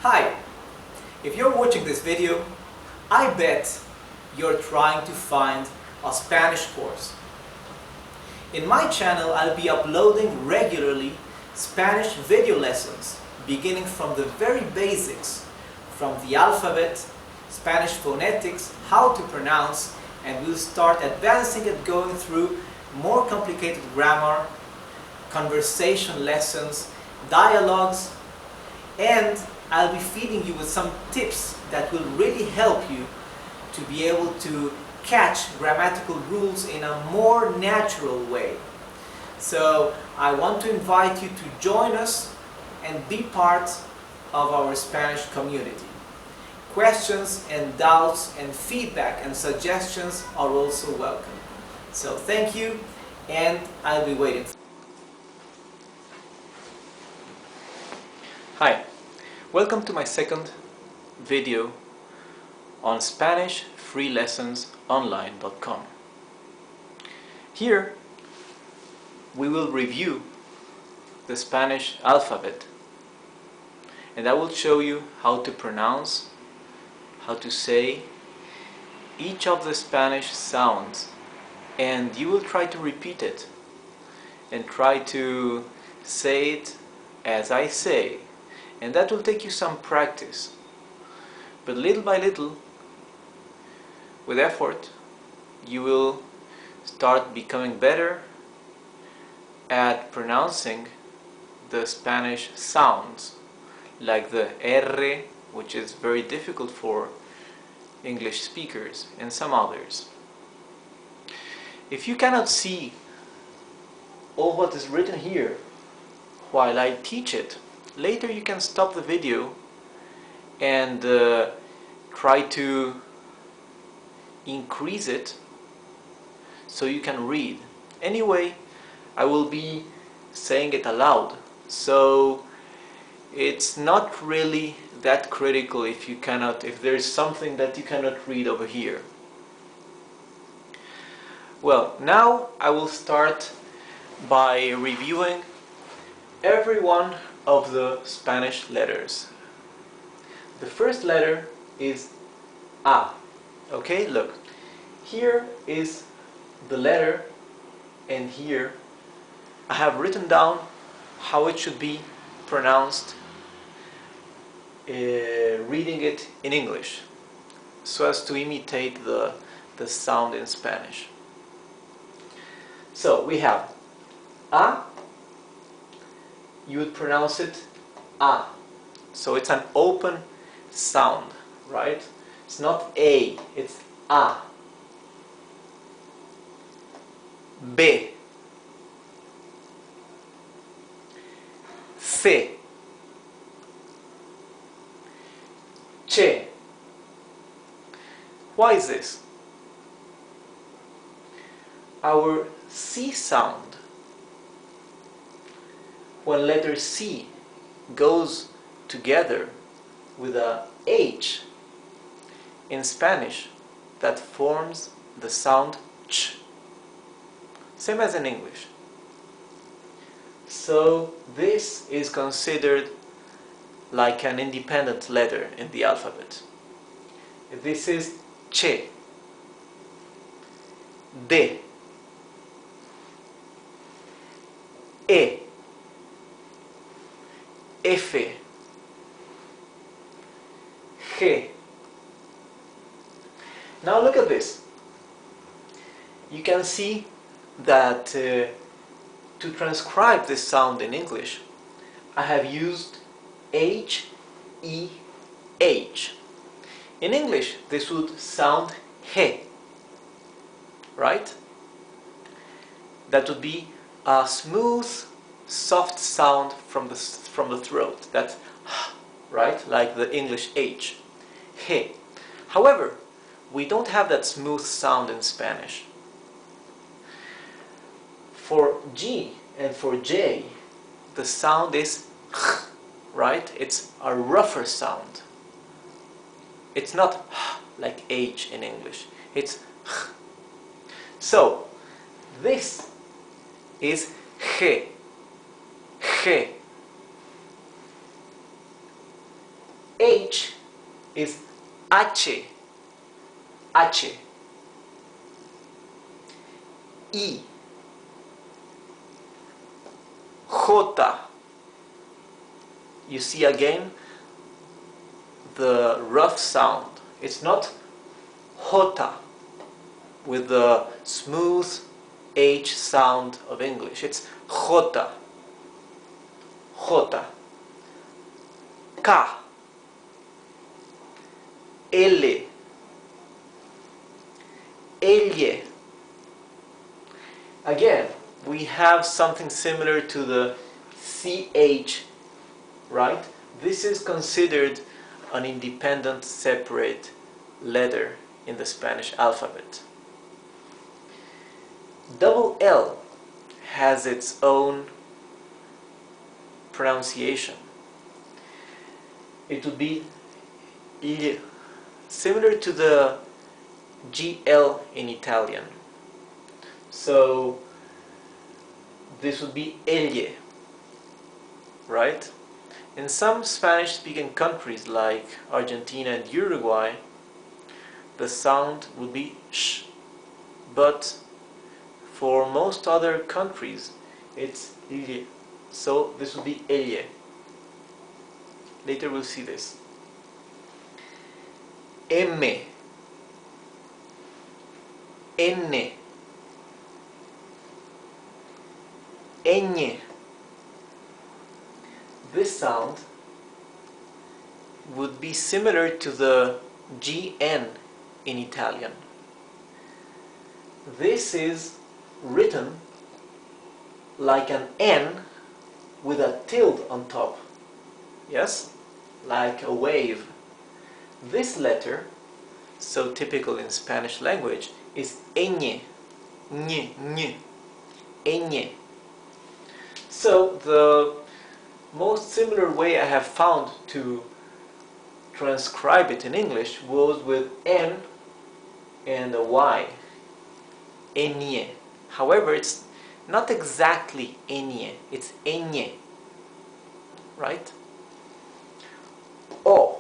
Hi! If you're watching this video, I bet you're trying to find a Spanish course. In my channel, I'll be uploading regularly Spanish video lessons, beginning from the very basics, from the alphabet, Spanish phonetics, how to pronounce, and we'll start advancing it going through more complicated grammar, conversation lessons, dialogues, and I'll be feeding you with some tips that will really help you to be able to catch grammatical rules in a more natural way. So I want to invite you to join us and be part of our Spanish community. Questions and doubts and feedback and suggestions are also welcome. So thank you, and I'll be waiting. Hi, welcome to my second video on SpanishFreeLessonsOnline.com. Here we will review the Spanish alphabet, and I will show you how to pronounce, how to say each of the Spanish sounds, and you will try to repeat it and try to say it as I say, and that will take you some practice, but little by little, with effort, you will start becoming better at pronouncing the Spanish sounds, like the R, which is very difficult for English speakers, and some others. If you cannot see all what is written here while I teach it, later you can stop the video and try to increase it so you can read. Anyway, I will be saying it aloud, so it's not really that critical if there is something that you cannot read over here. Well, now I will start by reviewing every one of the Spanish letters. The first letter is A. Okay, look. Here is the letter, and here I have written down how it should be pronounced, reading it in English, so as to imitate the sound in Spanish. So we have A. You would pronounce it A. So it's an open sound, right? It's not A, it's A. B. C. Che. Why is this? Our C sound, when letter C goes together with a H in Spanish, that forms the sound ch, same as in English. So this is considered like an independent letter in the alphabet. This is che, D, E, F, G. Now look at this. You can see that to transcribe this sound in English, I have used H, E, H. In English, this would sound he, right? That would be a smooth, soft sound from the throat. That's right, like the English H. He. However, we don't have that smooth sound in Spanish. For G and for J, the sound is right? It's a rougher sound. It's not like H in English. It's so this is G. H is H. H. I. J. You see again the rough sound. It's not J with the smooth H sound of English. It's J. J. K. L. Elle. Again, we have something similar to the CH, right? This is considered an independent, separate letter in the Spanish alphabet. Double L has its own pronunciation. It would be il, similar to the GL in Italian. So this would be elle, right? In some Spanish-speaking countries like Argentina and Uruguay, the sound would be sh, but for most other countries it's elle. So this would be elle. Later we'll see this. M, N, ñ. This sound would be similar to the GN in Italian. This is written like an N with a tilde on top. Yes? Like a wave. This letter, so typical in Spanish language, is ñ. Ñ. Ñ. So the most similar way I have found to transcribe it in English was with N and a Y. Ñ. However, it's not exactly ñ, it's ñ. Right? O.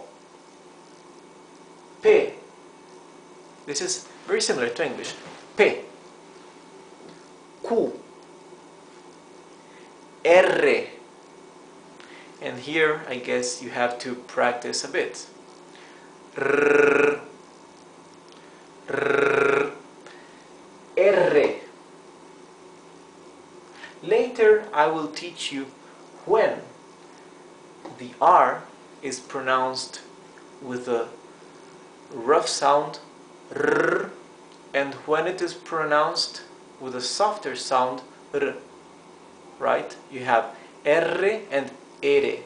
P. This is very similar to English. P. Q. R. And here I guess you have to practice a bit. R. R. R. Later I will teach you when the R is pronounced with a rough sound R, and when it is pronounced with a softer sound R. Right? You have R and ere.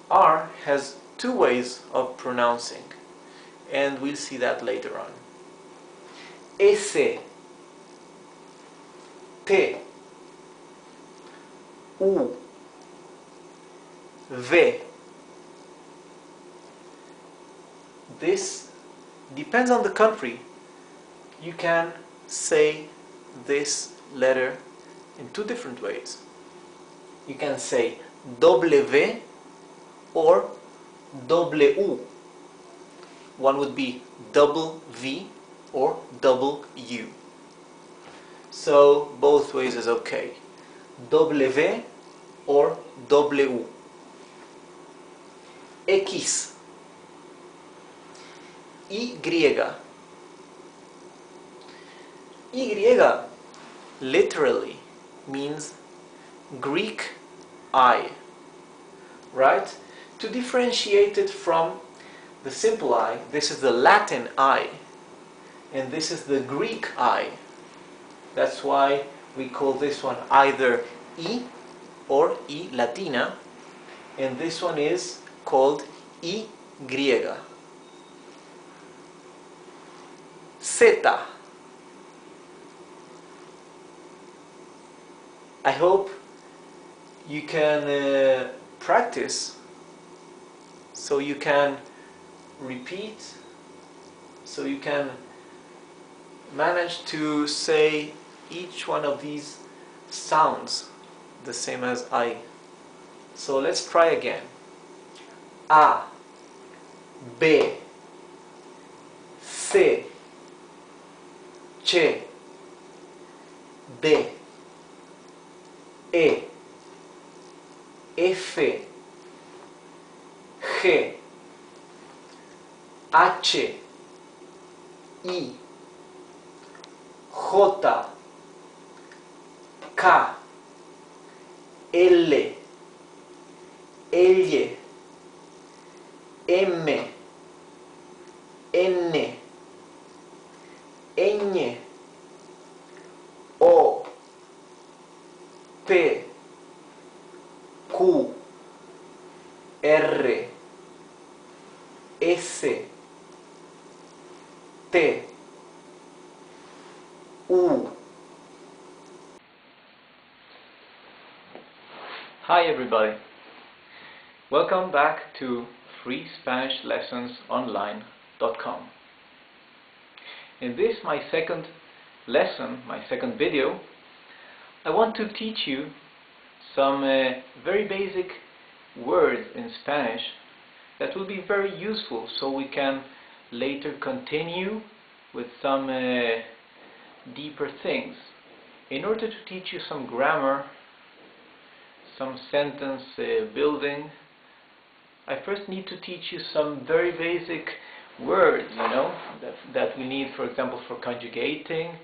R has two ways of pronouncing, and we'll see that later on. S, T, U, V. This depends on the country. You can say this letter in two different ways. You can say W or W. One would be double V or double U. So both ways is okay. W or W. X. Y. Y literally means Greek I, right? To differentiate it from the simple I, this is the Latin I, and this is the Greek I. That's why we call this one either I or I Latina, and this one is called Y. Z. I hope you can practice so you can repeat, so you can manage to say each one of these sounds the same as I. So let's try again. A, B, C, C, D, E, F, G, H, I, J, K, L, L, M, N, Ñ, O, P, Q, R, S, T, U. Hi everybody. Welcome back to freespanishlessonsonline.com. In this, my second lesson, my second video, I want to teach you some very basic words in Spanish that will be very useful, so we can later continue with some deeper things. In order to teach you some grammar, some sentence building, I first need to teach you some very basic words, that we need, for example, for conjugating,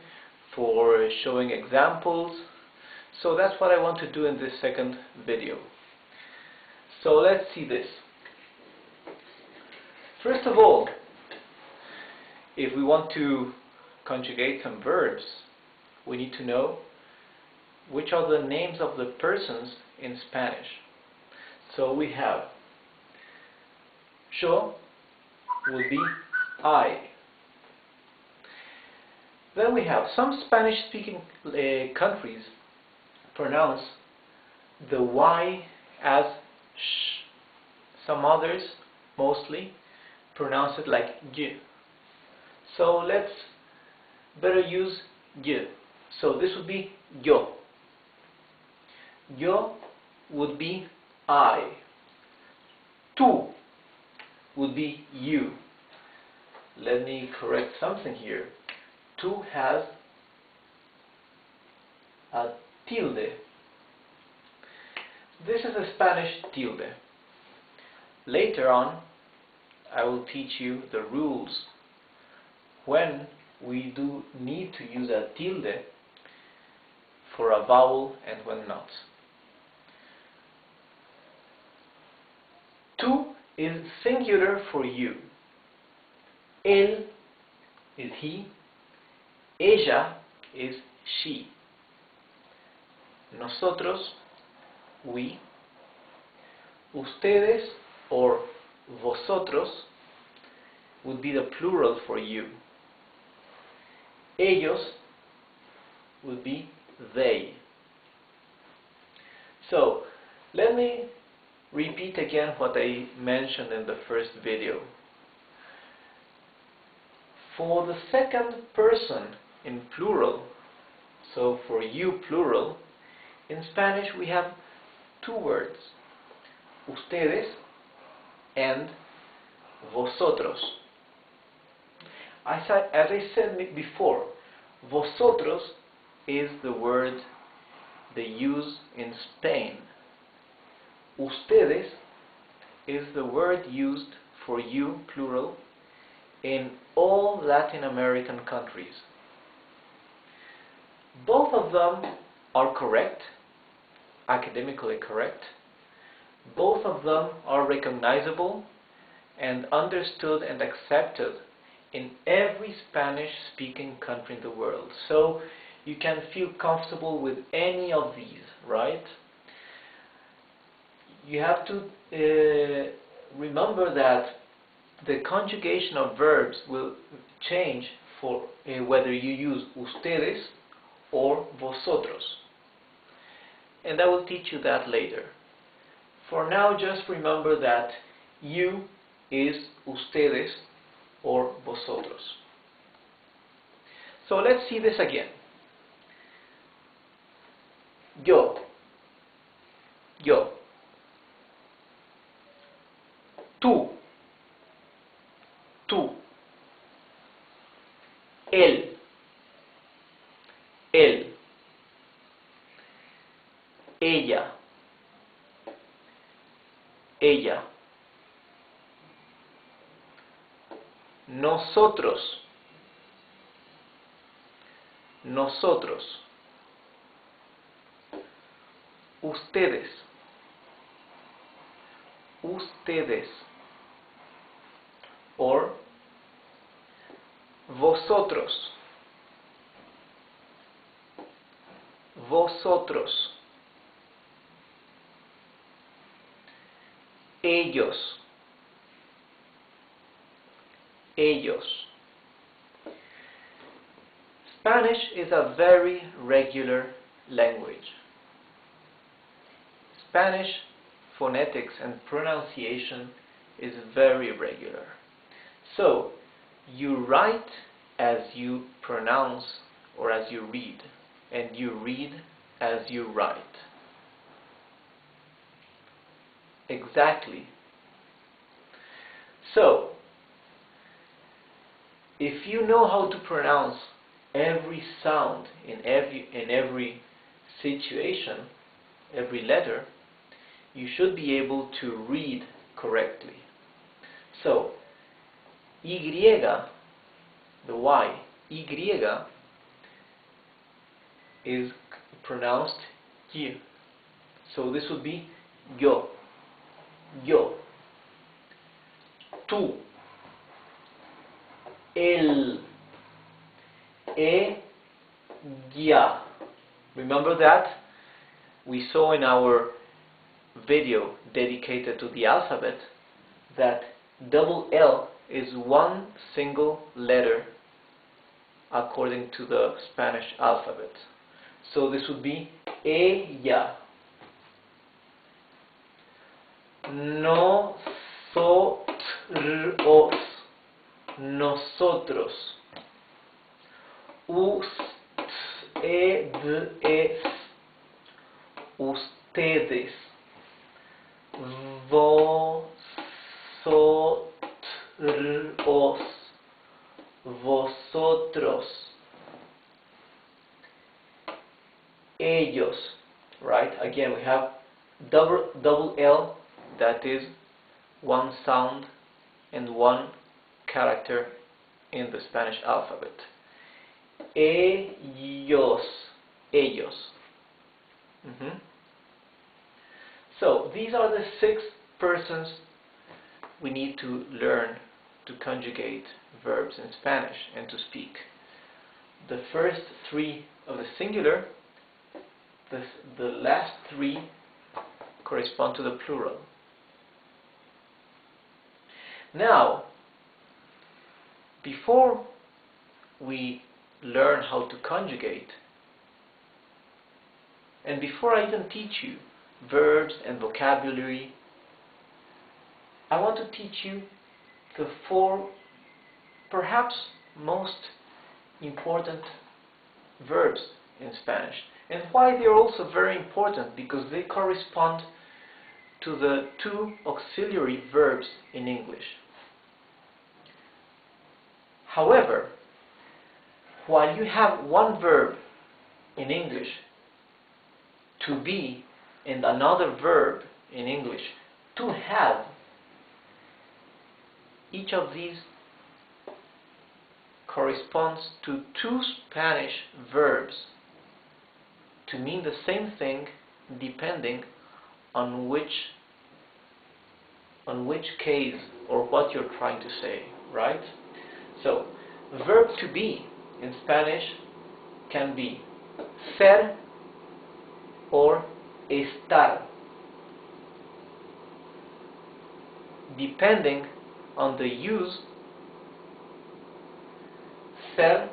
for showing examples. So that's what I want to do in this second video. So let's see this. First of all, if we want to conjugate some verbs, we need to know which are the names of the persons in Spanish. So we have yo would be I. Then we have some Spanish-speaking countries pronounce the Y as sh. Some others, mostly, pronounce it like y. So let's better use y. So this would be yo. Yo would be I. Tú would be you. Let me correct something here. Tú has a tilde. This is a Spanish tilde. Later on, I will teach you the rules when we do need to use a tilde for a vowel and when not. Tú is singular for you. Él is he. Ella is she. Nosotros, we. Ustedes or vosotros would be the plural for you. Ellos would be they. So, let me repeat again what I mentioned in the first video. For the second person in plural, so for you plural, in Spanish we have two words, ustedes and vosotros. As I said before, vosotros is the word they use in Spain. Ustedes is the word used for you, plural, in all Latin American countries. Both of them are correct, academically correct. Both of them are recognizable and understood and accepted in every Spanish-speaking country in the world. So you can feel comfortable with any of these, right? You have to remember that the conjugation of verbs will change for whether you use ustedes or vosotros. And I will teach you that later. For now, just remember that you is ustedes or vosotros. So let's see this again. Yo. Yo. tú, tú, él, él, ella, ella, nosotros, nosotros, ustedes, ustedes, or vosotros, vosotros, ellos, ellos. Spanish is a very regular language. Spanish phonetics and pronunciation is very regular. So, you write as you pronounce or as you read, and you read as you write. Exactly. So, if you know how to pronounce every sound in every situation, every letter, you should be able to read correctly. So, Y, the Y, Y is pronounced Y. So this would be yo, yo. Tú, él, ella. Remember that? We saw in our video dedicated to the alphabet that double L is one single letter according to the Spanish alphabet. So this would be ella. Nosotros, nosotros. Ustedes, ustedes. Vosotros, vosotros. Ellos. Right? Again, we have double L, that is one sound and one character in the Spanish alphabet. Ellos, ellos. So these are the 6 persons we need to learn to conjugate verbs in Spanish and to speak. The first 3 of the singular, the last 3 correspond to the plural. Now, before we learn how to conjugate, and before I even teach you verbs and vocabulary, I want to teach you the 4 perhaps most important verbs in Spanish, and why they're also very important, because they correspond to the 2 auxiliary verbs in English. However, while you have one verb in English, to be, and another verb in English, to have, each of these corresponds to 2 Spanish verbs to mean the same thing depending on which case or what you're trying to say, right? So, the verb to be in Spanish can be ser or estar, depending on the use. Ser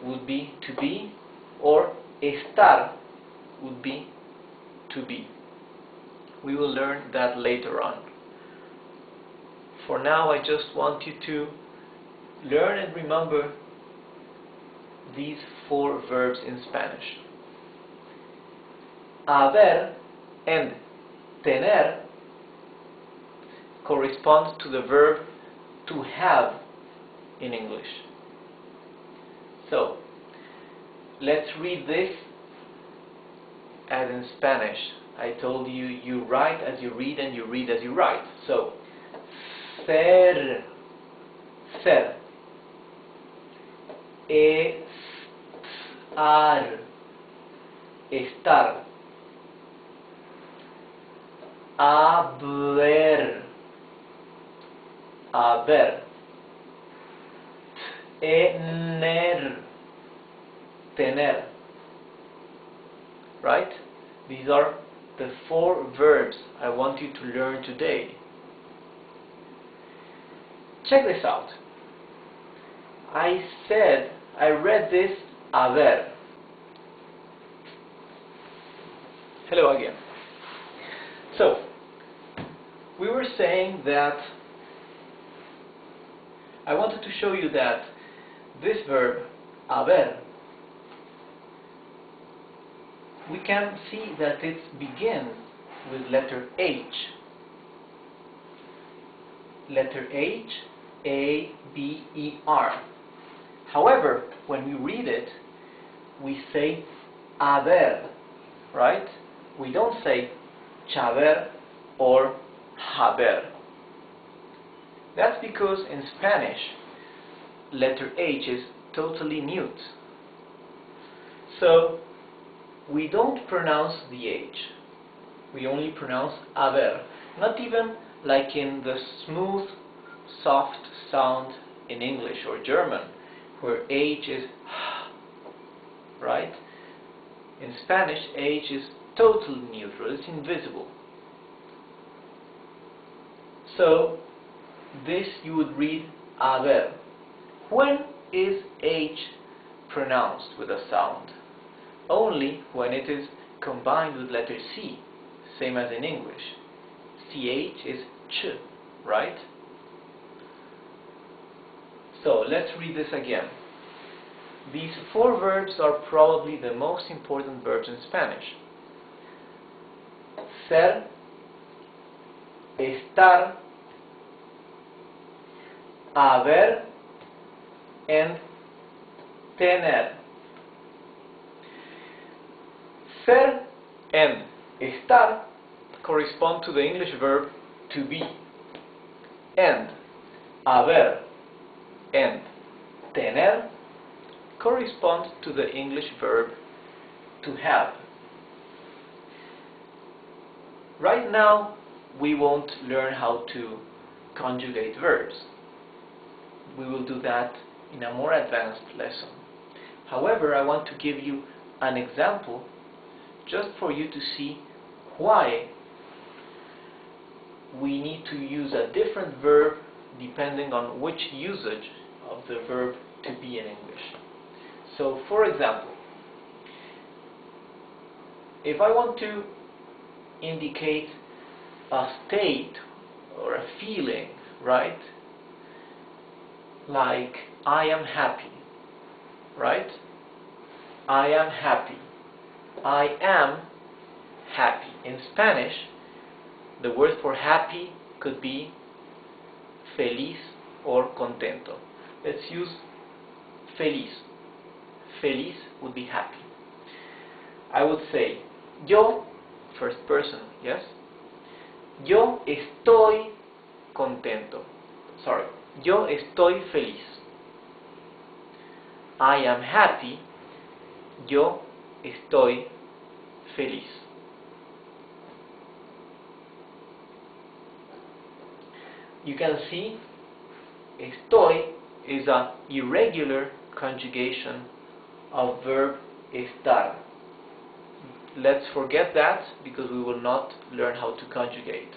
would be to be, or estar would be to be. We will learn that later on. For now, I just want you to learn and remember these 4 verbs in Spanish. Haber and tener corresponds to the verb to have in English. So, let's read this as in Spanish. I told you, you write as you read and you read as you write. So, ser, ser. Estar, estar. Haber, haber. Tener, tener. Right? These are the 4 verbs I want you to learn today. Check this out. I read this haber. Hello again. So, we were saying that I wanted to show you that this verb, haber, we can see that it begins with letter H. Letter H, A, B, E, R. However, when we read it, we say haber, right? We don't say chaber or haber. That's because in Spanish, letter H is totally mute. So, we don't pronounce the H. We only pronounce haber. Not even like in the smooth, soft sound in English or German, where H is right? In Spanish, H is totally neutral. It's invisible. So, this you would read haber. When is H pronounced with a sound? Only when it is combined with letter C, same as in English. CH is ch, right? So, let's read this again. These 4 verbs are probably the most important verbs in Spanish. Ser, estar, haber, and tener. Ser and estar correspond to the English verb to be, and haber and tener correspond to the English verb to have. Right now, we won't learn how to conjugate verbs. We will do that in a more advanced lesson. However, I want to give you an example just for you to see why we need to use a different verb depending on which usage of the verb to be in English. So, for example, if I want to indicate a state or a feeling, right? Like, I am happy, right? I am happy. I am happy. In Spanish, the word for happy could be feliz or contento. Let's use feliz. Feliz would be happy. I would say, yo, first person, yes? Yo estoy contento. Sorry. Yo estoy feliz. I am happy. Yo estoy feliz. You can see estoy is an irregular conjugation of verb estar. Let's forget that because we will not learn how to conjugate.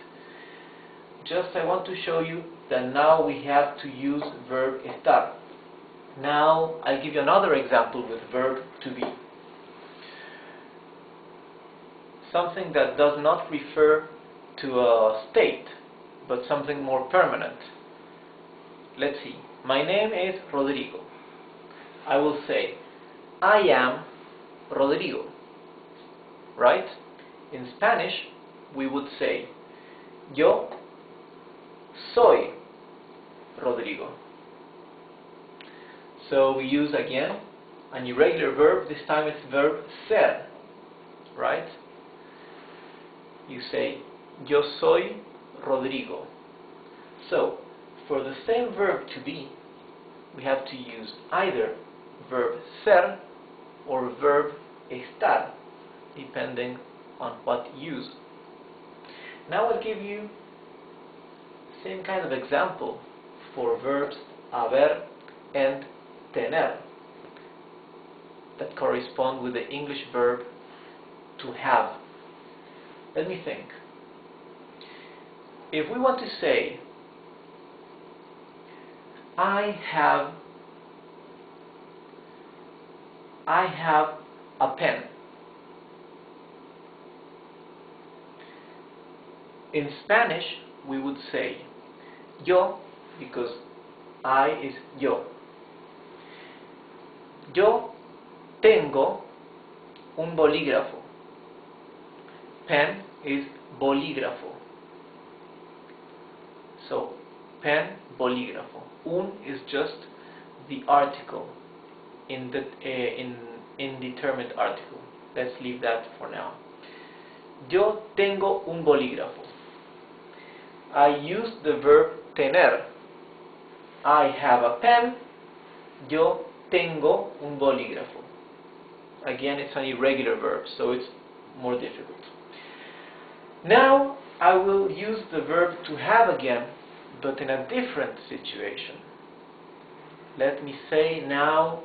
Just I want to show you that now we have to use verb estar. Now I'll give you another example with verb to be. Something that does not refer to a state, but something more permanent. Let's see. My name is Rodrigo. I will say, I am Rodrigo. Right? In Spanish, we would say, yo soy Rodrigo. So we use again an irregular verb. This time it's verb ser, right? You say, yo soy Rodrigo. So, for the same verb to be, we have to use either verb ser or verb estar, depending on what use. Now I'll give you the same kind of example for verbs haber and tener that correspond with the English verb to have. Let me think. If we want to say, I have a pen. In Spanish, we would say yo, because I is yo. Yo tengo un bolígrafo. Pen is bolígrafo. So, pen, bolígrafo. Un is just the article, indeterminate article. Let's leave that for now. Yo tengo un bolígrafo. I use the verb tener. I have a pen. Yo tengo un bolígrafo. Again, it's an irregular verb, so it's more difficult. Now, I will use the verb to have again, but in a different situation. Let me say now,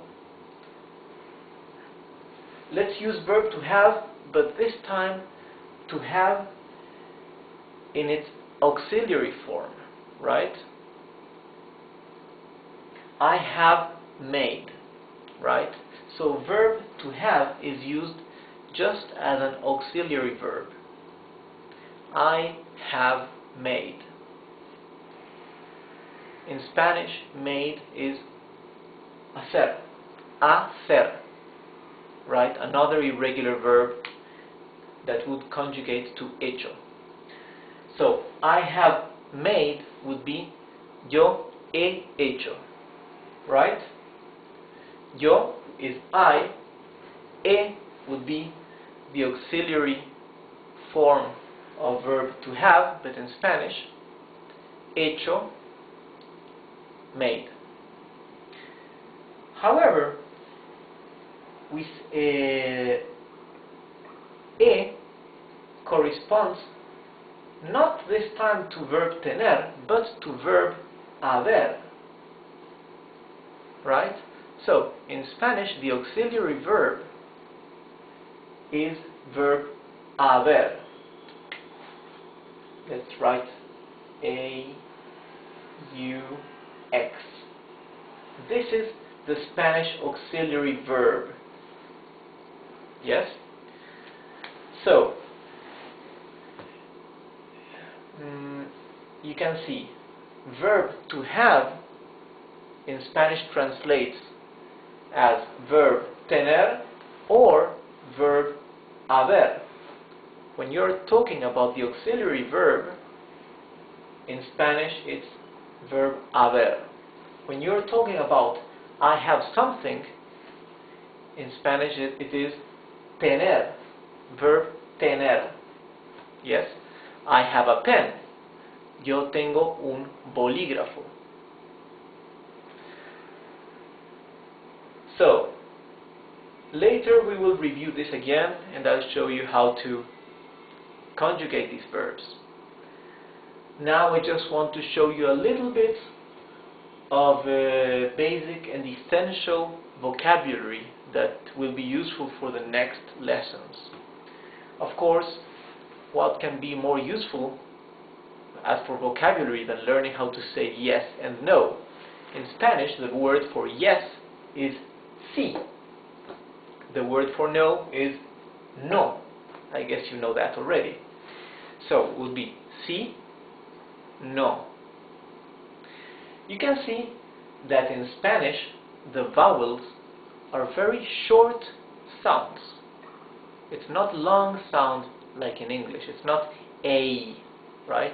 let's use verb to have, but this time to have in its auxiliary form, right? I have made, right? So verb to have is used just as an auxiliary verb. I have made. In Spanish, made is hacer, right? Another irregular verb that would conjugate to hecho. So, I have made would be yo he hecho, right? Yo is I, he would be the auxiliary form of verb to have, but in Spanish, hecho, made. However, he corresponds not this time to verb tener, but to verb haber, right? So, in Spanish, the auxiliary verb is verb haber. Let's write A-U-X. This is the Spanish auxiliary verb. Yes? So, you can see verb to have in Spanish translates as verb tener or verb haber. When you're talking about the auxiliary verb, in Spanish it's verb haber. When you're talking about I have something, in Spanish it is tener, verb tener. Yes? I have a pen. Yo tengo un bolígrafo. So, later we will review this again and I'll show you how to conjugate these verbs. Now I just want to show you a little bit of basic and essential vocabulary that will be useful for the next lessons. Of course, what can be more useful as for vocabulary than learning how to say yes and no? In Spanish, the word for yes is sí. The word for no is no. I guess you know that already. So it will be sí, no. You can see that in Spanish the vowels are very short sounds. It's not long sound like in English. It's not a, right?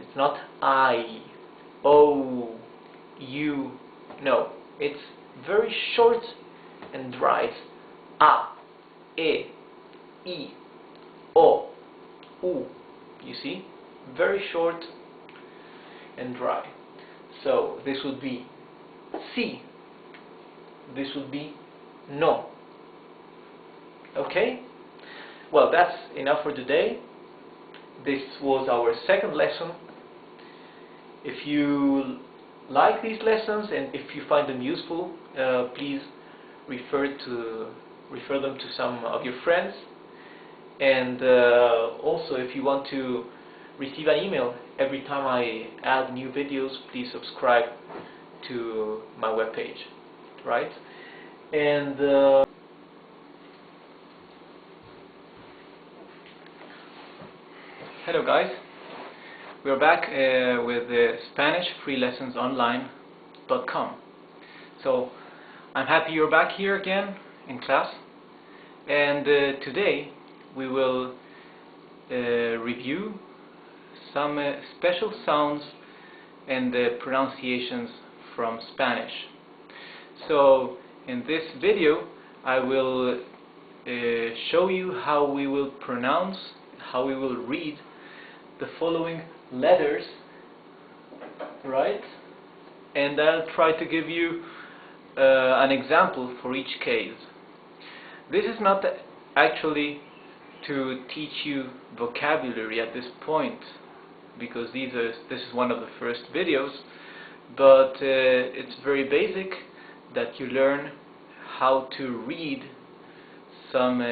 It's not I, O, U. No, it's very short and dry. It's A, E, I, O, U. You see? Very short and dry. So this would be sí. This would be no. Okay? Well, that's enough for today. This was our second lesson. If you like these lessons and if you find them useful, please refer them to some of your friends. And also, if you want to receive an email every time I add new videos, please subscribe to my webpage, right? And hello guys, we're back with the Spanish Free Lessons Online.com. So I'm happy you're back here again in class, and today we will review some special sounds and pronunciations from Spanish. So in this video I will show you how we will pronounce, how we will read the following letters, right? And I'll try to give you an example for each case. This is not actually to teach you vocabulary at this point, because this is one of the first videos, but it's very basic that you learn how to read some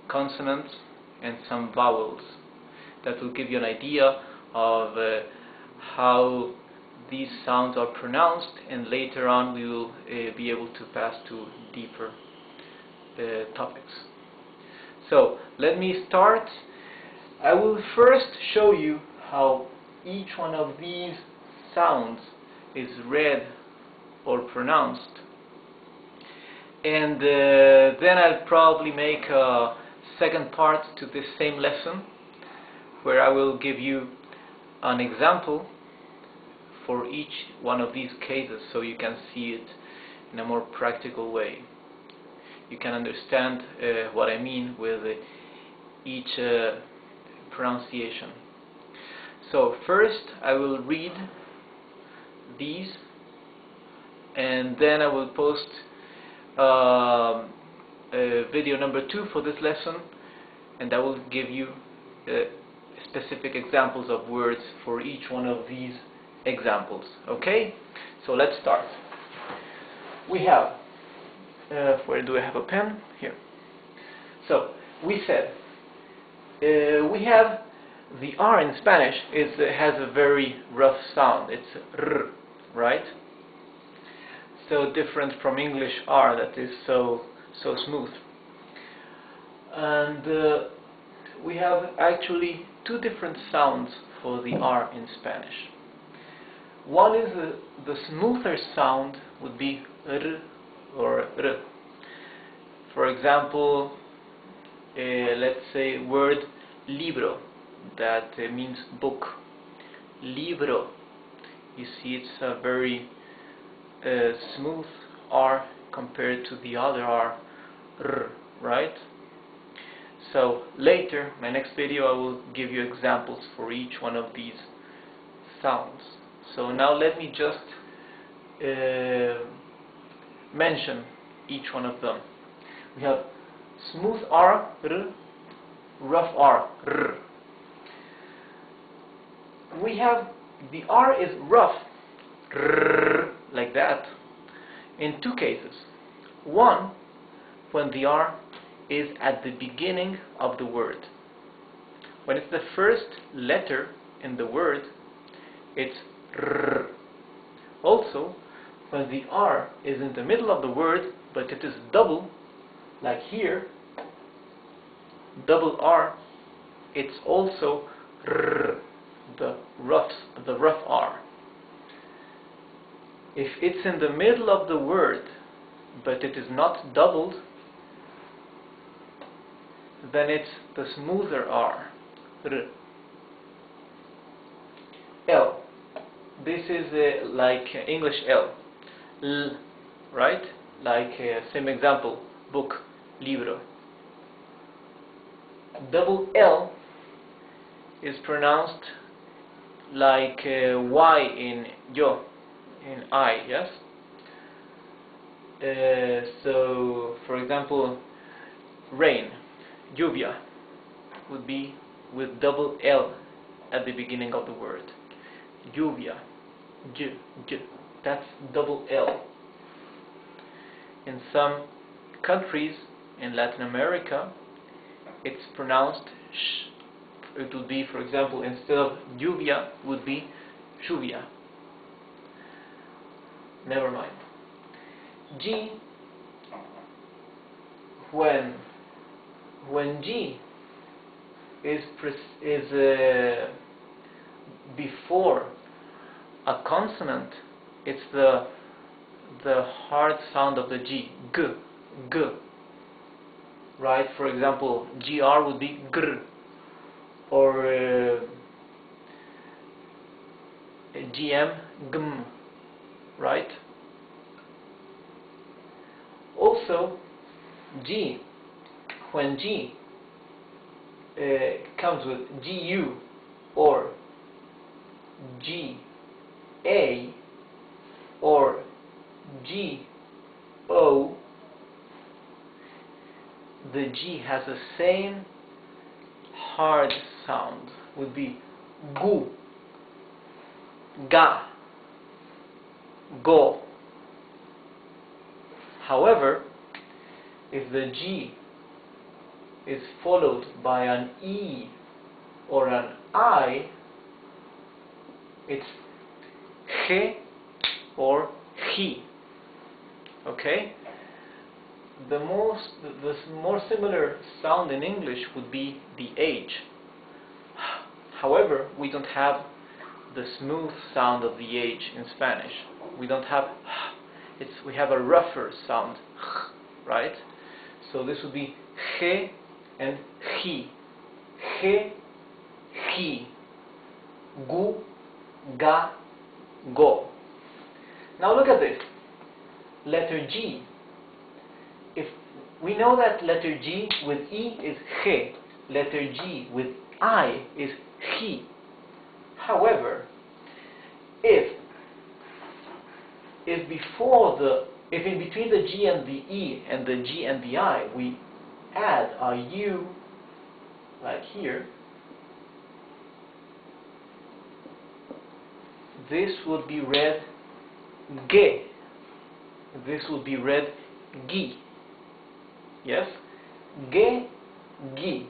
consonants and some vowels. That will give you an idea of how these sounds are pronounced, and later on we will be able to pass to deeper topics. So let me start. I will first show you how each one of these sounds is read or pronounced, and then I'll probably make a second part to this same lesson where I will give you an example for each one of these cases, so you can see it in a more practical way. You can understand what I mean with each pronunciation. So first I will read these, and then I will post video number 2 for this lesson, and I will give you specific examples of words for each one of these examples. Okay? So let's start. We have where do I have a pen? Here. So we said we have the R in Spanish has a very rough sound. It's R, right? So different from English R that is so smooth. And we have actually two different sounds for the R in Spanish. One is the smoother sound would be R or R. For example, let's say word libro, that means book. Libro. You see, it's a very smooth R compared to the other R, right? So later, my next video, I will give you examples for each one of these sounds. So now let me just mention each one of them. We have smooth R, R, rough R, R. We have the R is rough, R, like that, in two cases. One, when the R is at the beginning of the word. When it's the first letter in the word, it's R. Also, when the R is in the middle of the word, but it is double, like here, double R, it's also R, the rough R. If it's in the middle of the word, but it is not doubled, then it's the smoother R, R. this is like English L. L, right? Like same example, book, Libro. Double L is pronounced like Y in yo, in I, yes? So, for example, rain, lluvia, would be with double L at the beginning of the word. Lluvia, j, that's double L. In some countries in Latin America, it's pronounced sh. It would be, for example, instead of lluvia, would be lluvia. Never mind. G, when G is before a consonant, it's the hard sound of the G, g, right? For example, gr would be gr, or gm, gm, right? Also, G, when G comes with gu or ga or go, the G has the same hard sound, would be gu, ga, go. However, if the G is followed by an E or an I, it's he or he. Okay? The more similar sound in English would be the H. However, we don't have the smooth sound of the H in Spanish. We don't have we have a rougher sound, right? So this would be he and he. He, gu, ga, go. Now look at this. Letter G. If we know that letter G with E is he, letter G with I is he. However, if in between the G and the E and the G and the I we add a U, like here, this would be read ge. This would be read gi. Yes? Ge, gi.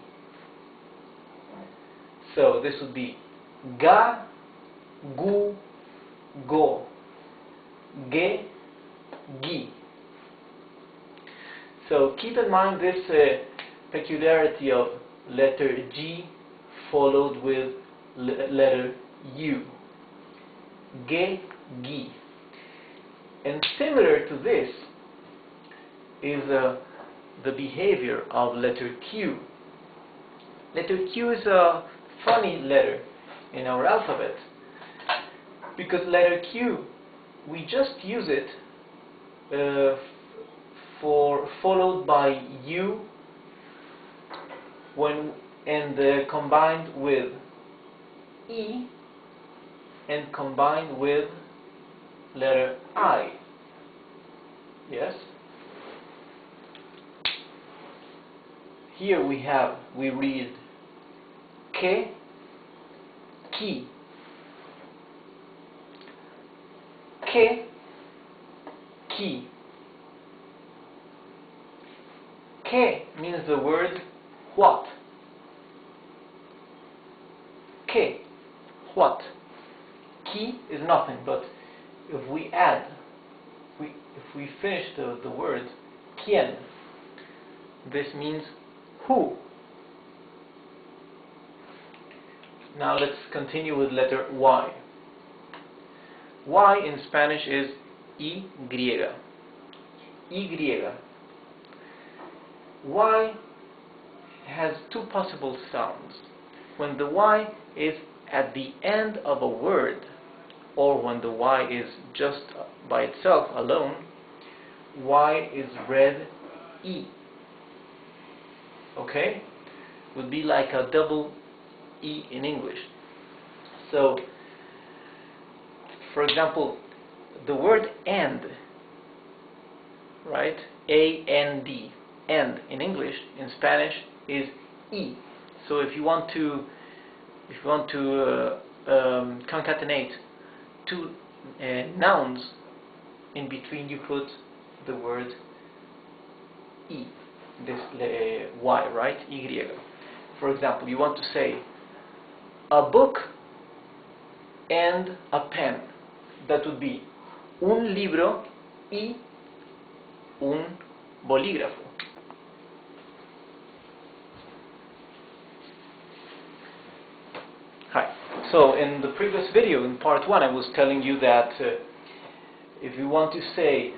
So this would be ga, gu, go. Ge, gi. So keep in mind this peculiarity of letter G followed with letter U. Ge, gi. And similar to this is the behavior of letter Q. Letter Q is a funny letter in our alphabet, because letter Q, we just use it for followed by U and combined with E and combined with letter I. Yes? Here we read ke, ki. Ke, ki. Ke means the word what. Ke, what. Ki is nothing, but if we add, if we finish the word quién, this means who. Now let's continue with letter Y. Y in Spanish is Y. Y. Y has two possible sounds. When the Y is at the end of a word, or when the Y is just by itself alone, Y is read E. Okay? Would be like a double E in English. So, for example, the word end, right? A-N-D, end in English, in Spanish is E. So if you want to concatenate two nouns, in between you put the word E, this Y, right? Y. For example, you want to say a book and a pen. That would be un libro y un bolígrafo. Hi. So in the previous video, in part 1, I was telling you that if you want to say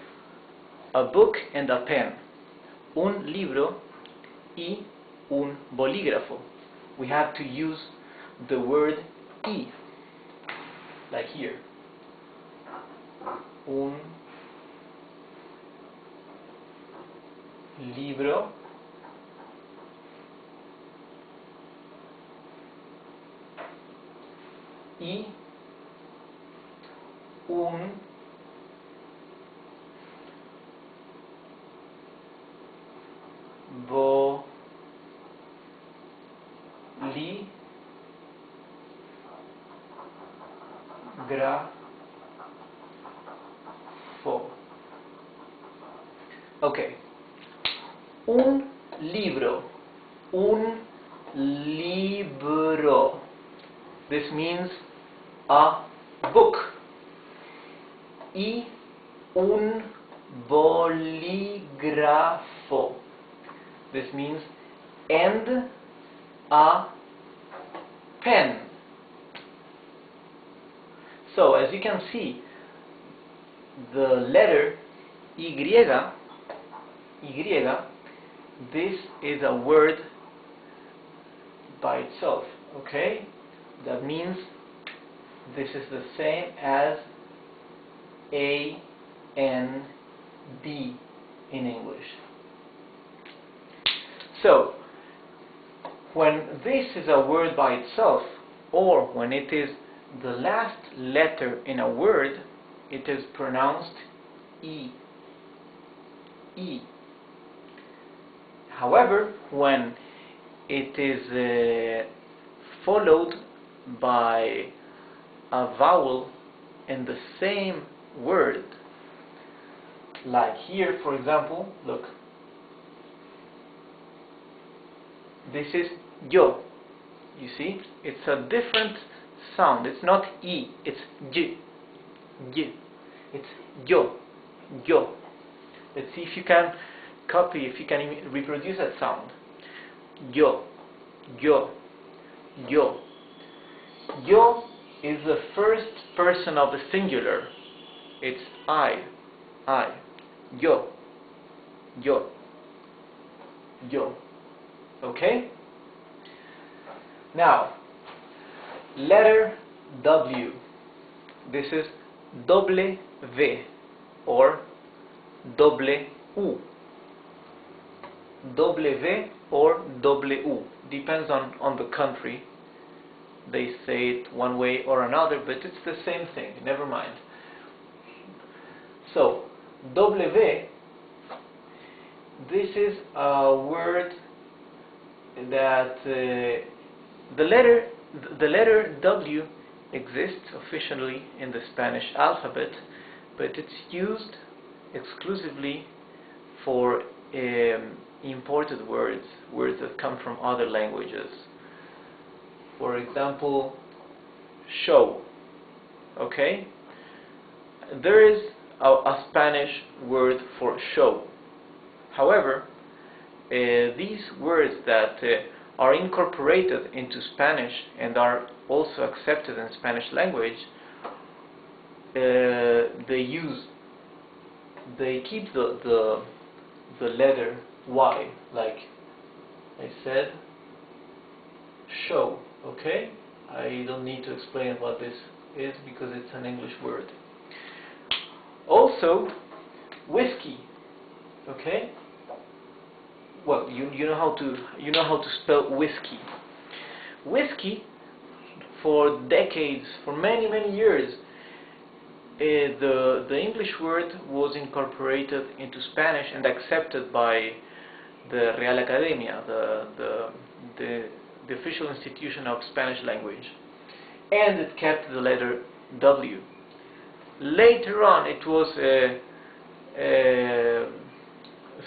a book and a pen, un libro y un bolígrafo, we have to use the word y, like here. Un libro y un bolígrafo. Okay. Un libro. Un libro. This means a book. Y un bolígrafo. This means and a pen. So as you can see, the letter Y, this is a word by itself, okay? That means this is the same as A, N, D in English. So, when this is a word by itself, or when it is the last letter in a word, it is pronounced E. E. However, when it is followed by a vowel in the same word, like here, for example, look, this is yo. You see, it's a different sound. It's not E, it's J. J. It's yo. Yo. Let's see if you can copy, if you can reproduce that sound. Yo. Yo. Yo. Yo is the first person of the singular. It's I. I. Yo. Yo. Yo. Okay? Now, letter W. This is W or W. W or W. Depends on the country. They say it one way or another, but it's the same thing. Never mind. So, W, this is a word that the letter W exists officially in the Spanish alphabet, but it's used exclusively for imported words that come from other languages. For example, show. Okay? There is a Spanish word for show. However, these words that are incorporated into Spanish and are also accepted in Spanish language, they keep the letter Y, like I said, show. Okay, I don't need to explain what this is because it's an English word. Also, whiskey. Okay. Well, you know how to spell whiskey. Whiskey, for decades, for many years, the English word was incorporated into Spanish and accepted by the Real Academia, the official institution of Spanish language, and it kept the letter W. Later on, it was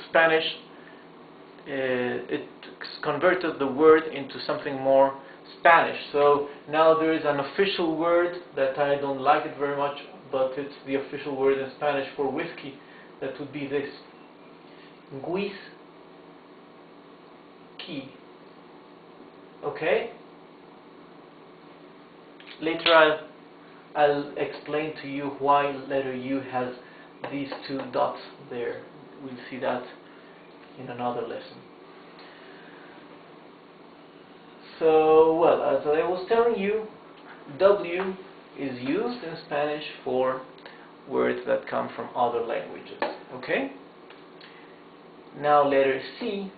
Spanish. It converted the word into something more Spanish. So now there is an official word that I don't like it very much, but it's the official word in Spanish for whiskey. That would be this: whisky. Okay? Later I'll explain to you why letter U has these two dots there. We'll see that in another lesson. So, well, as I was telling you, W is used in Spanish for words that come from other languages. Okay? Now letter C.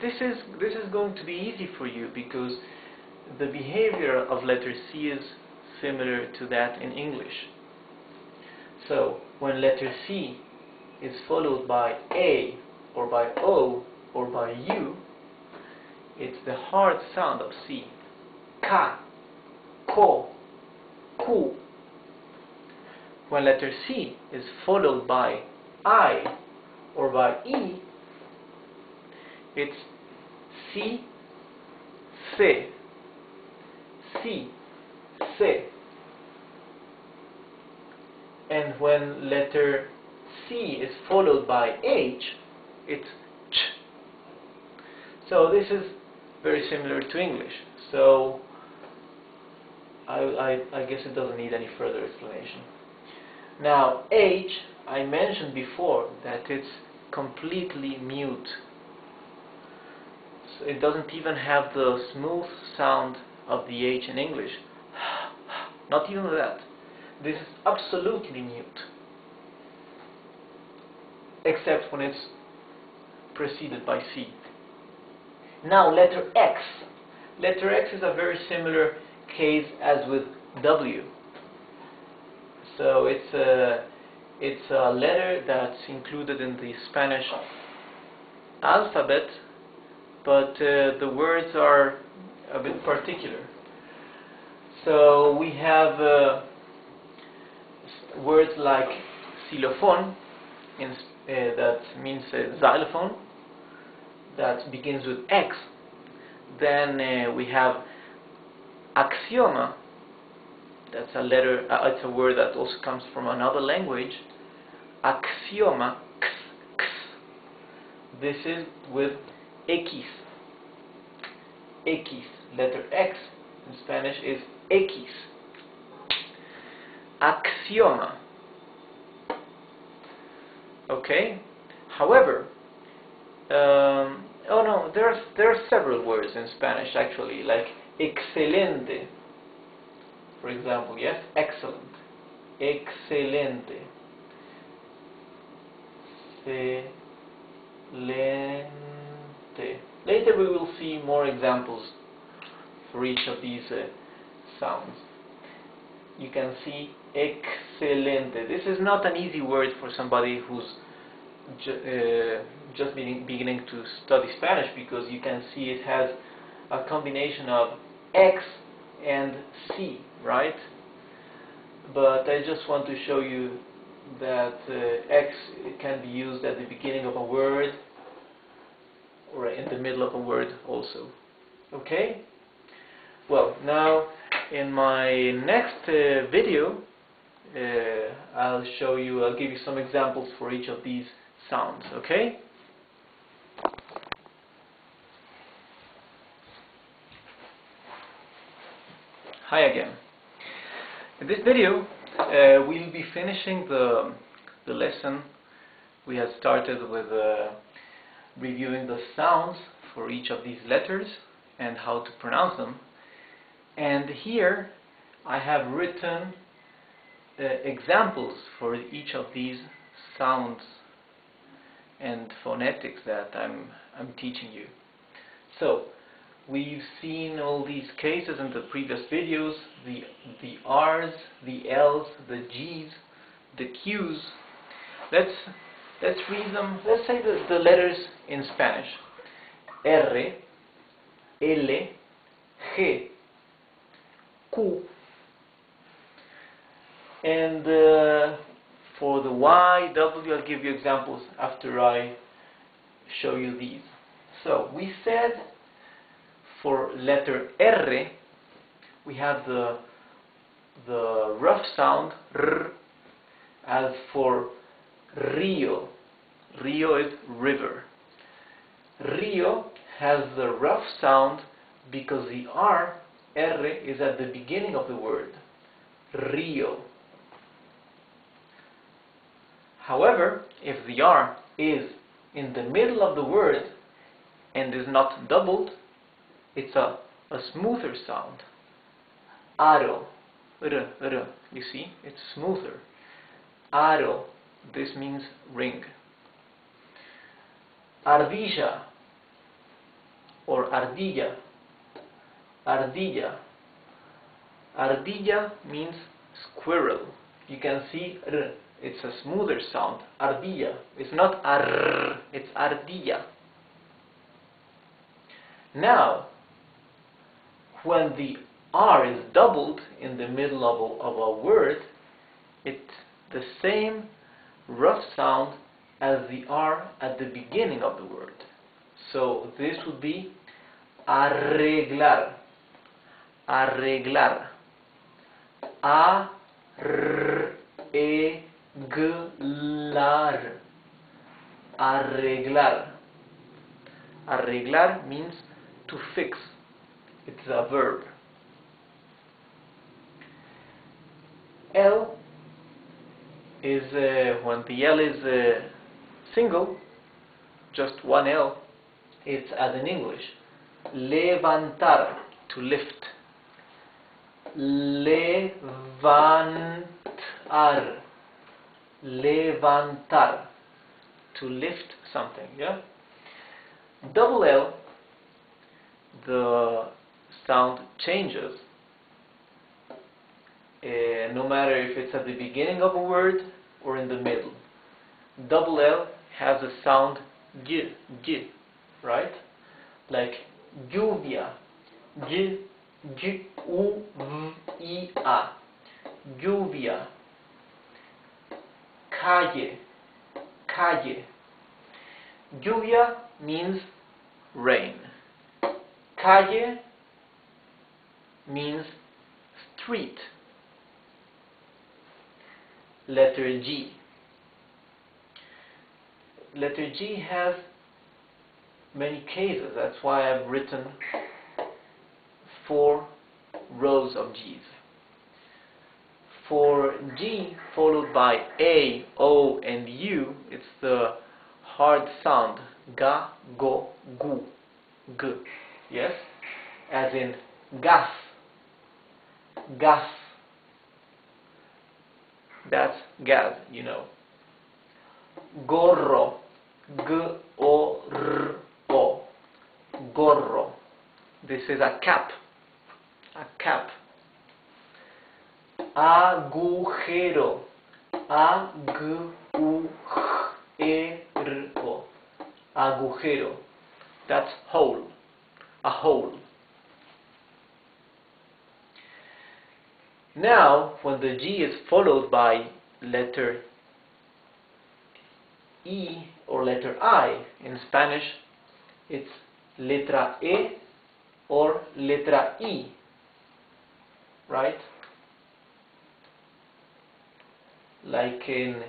This is going to be easy for you because the behavior of letter C is similar to that in English. So when letter C is followed by A or by O or by U, it's the hard sound of C. Ka, ko, ku. When letter C is followed by I or by E, it's C, se, si, se. And when letter C is followed by H, it's ch. So this is very similar to English. So I guess it doesn't need any further explanation. Now H, I mentioned before that it's completely mute. So it doesn't even have the smooth sound of the H in English. Not even that. This is absolutely mute, except when it's preceded by C. Now letter X. Letter X is a very similar case as with W. So it's a letter that's included in the Spanish alphabet, but the words are a bit particular. So we have words like xylophone, that means xylophone, that begins with X. Then we have axioma. That's a letter. It's a word that also comes from another language. Axioma, x, x. This is with X. X. Letter X in Spanish is X. Axioma. Okay. However, oh no, there are several words in Spanish actually, like excelente, for example. Yes, excellent. Excelente. Excelente. Later we will see more examples for each of these sounds. You can see excelente. This is not an easy word for somebody who's just beginning to study Spanish, because you can see it has a combination of X and C, right? But I just want to show you that X can be used at the beginning of a word or in the middle of a word also. Okay? Well, now in my next video I'll give you some examples for each of these sounds. Okay? Hi again. In this video we'll be finishing the lesson we had started with reviewing the sounds for each of these letters and how to pronounce them. And here I have written examples for each of these sounds and phonetics that I'm teaching you. So we've seen all these cases in the previous videos, the R's, the L's, the G's, the Q's. Let's read them. Let's say the letters in Spanish. R, L, G, Q, and for the Y, W, I'll give you examples after I show you these. So we said for letter R, we have the rough sound R, as for Rio. Rio is river. Rio has the rough sound because the R is at the beginning of the word. Rio. However, if the R is in the middle of the word and is not doubled, it's a smoother sound. Aro. You see, it's smoother. Aro. This means ring. Ardilla or ardilla. Ardilla. Ardilla means squirrel. You can see it's a smoother sound. Ardilla. It's not ar, it's ardilla. Now, when the R is doubled in the middle of a word, it's the same rough sound as the R at the beginning of the word. So this would be arreglar. Arreglar. Arreglar. Arreglar. Arreglar means to fix. It's a verb. L is when the L is single, just one L, it's as in English. Levantar, to lift. Levantar. Levantar, to lift something, yeah? Double L, the sound changes. No matter if it's at the beginning of a word or in the middle. Double L has a sound G, right? Like lluvia, G, U, V, I, A. Lluvia. Calle, calle. Lluvia means rain. Calle means street. Letter G. Letter G has many cases. That's why I've written 4 rows of G's. For G followed by A, O, and U, it's the hard sound. Ga, go, gu, g. Yes? As in gas. Gas. That's gas, you know. Gorro. G-O-R-O. Gorro. This is a cap. A cap. Agujero. A-G-U-G-E-R-O. Agujero. That's hole. A hole. Now, when the G is followed by letter E or letter I, in Spanish, it's letra E or letra I, right? Like in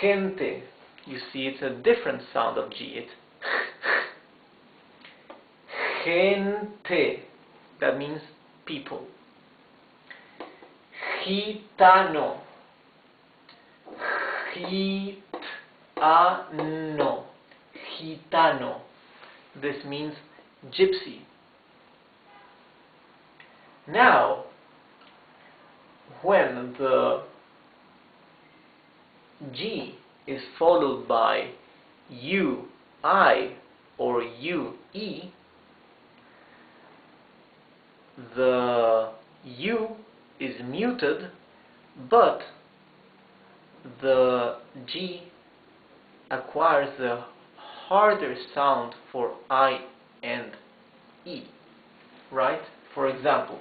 gente, you see it's a different sound of G. It's gente. That means people. Gitano. Gitano. Gitano. This means gypsy. Now, when the G is followed by U, I, or U, E, the U is muted, but the G acquires the harder sound for I and E, right? For example,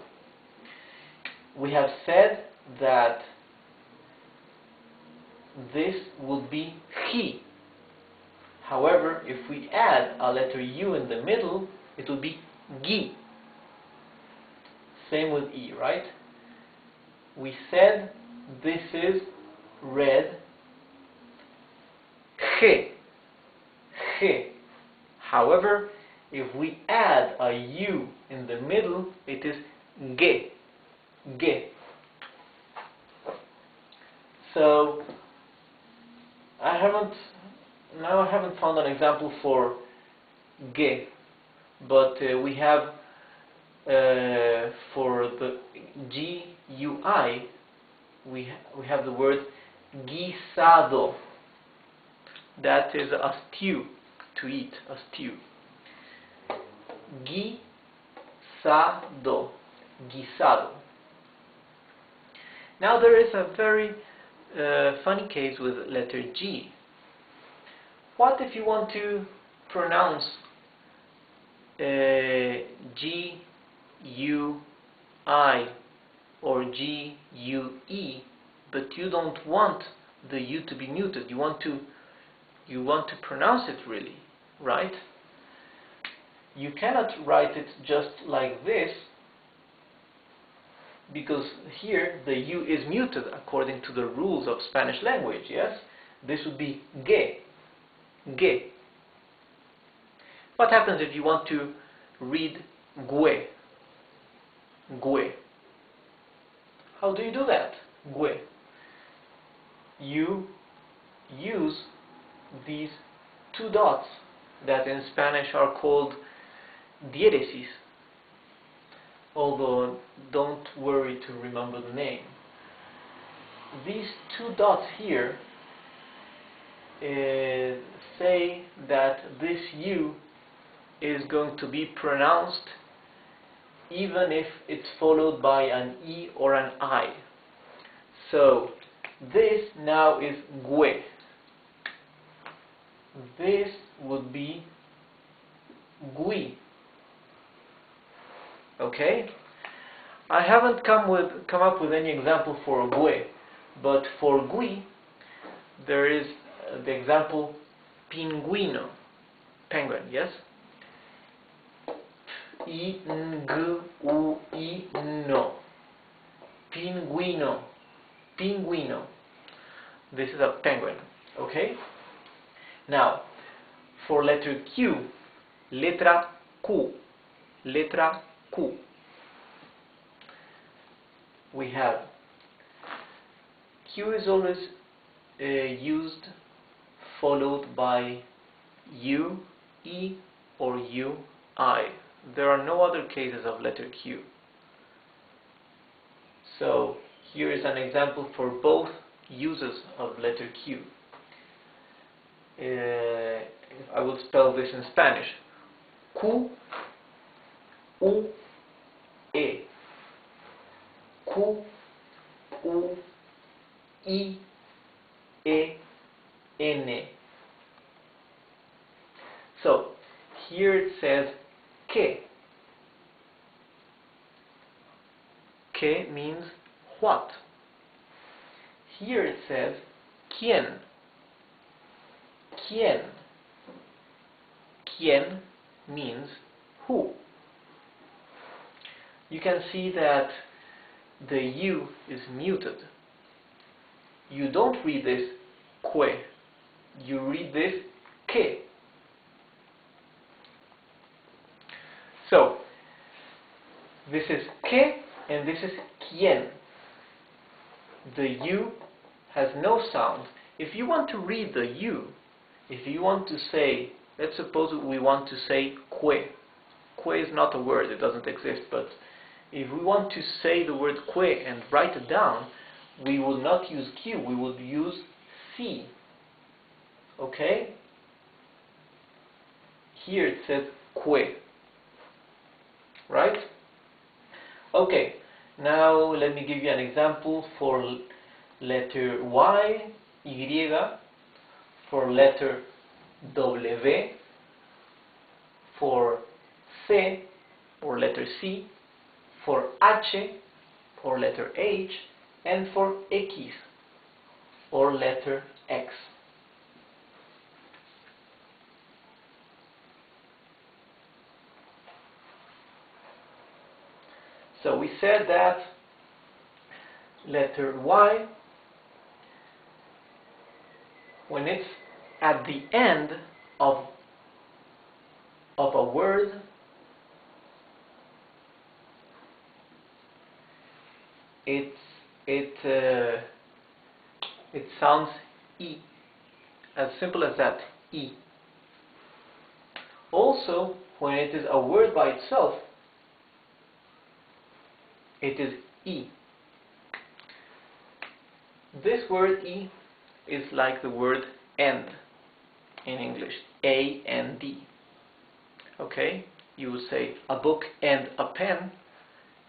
we have said that this would be he. However, if we add a letter U in the middle, it would be gi. Same with E, right? We said this is read he. He. However, if we add a U in the middle, it is ge. Ge. So I haven't found an example for ge, but we have for the GUI we have the word guisado. That is a stew, to eat, a stew. Guisado. Guisado. Now there is a very funny case with letter G. What if you want to pronounce G-U-I or G-U-E, but you don't want the U to be muted? You want to pronounce it really, right? You cannot write it just like this, because here the U is muted according to the rules of Spanish language, yes? This would be ge. Ge. What happens if you want to read gue? Gue. How do you do that? Gue. You use these two dots that in Spanish are called diéresis. Although don't worry to remember the name. These two dots here say that this U is going to be pronounced even if it's followed by an E or an I. So this now is gue. This would be gui. Okay? I haven't come up with any example for gue, but for gui there is the example pinguino, penguin, yes? I-N-G-U-I-No. Pinguino. Pinguino. This is a penguin, okay? Now, for letter Q, letra Q. Letra Q. We have Q is always used followed by U, E, or U, I. There are no other cases of letter Q. So here is an example for both uses of letter Q. I will spell this in Spanish. Q, U, E. Q, U, I, E, N. So here it says que. Que means what. Here it says quién. Quién. Quién means who. You can see that the U is muted. You don't read this que. You read this que. So, this is que and this is quién. The U has no sound. If you want to read the U, if you want to say, let's suppose we want to say que. Que is not a word, it doesn't exist, but If we want to say the word que and write it down, we will not use Q, we will use C. Okay? Here it says que. Right? Okay, now let me give you an example for letter Y, Y, for letter W, for C, or letter C, for H, or letter H, and for X, or letter X. So we said that letter Y, when it's at the end of a word, it sounds E, as simple as that, E. Also, when it is a word by itself, it is E. This word E is like the word end in English, A-N-D. Okay? You would say a book and a pen.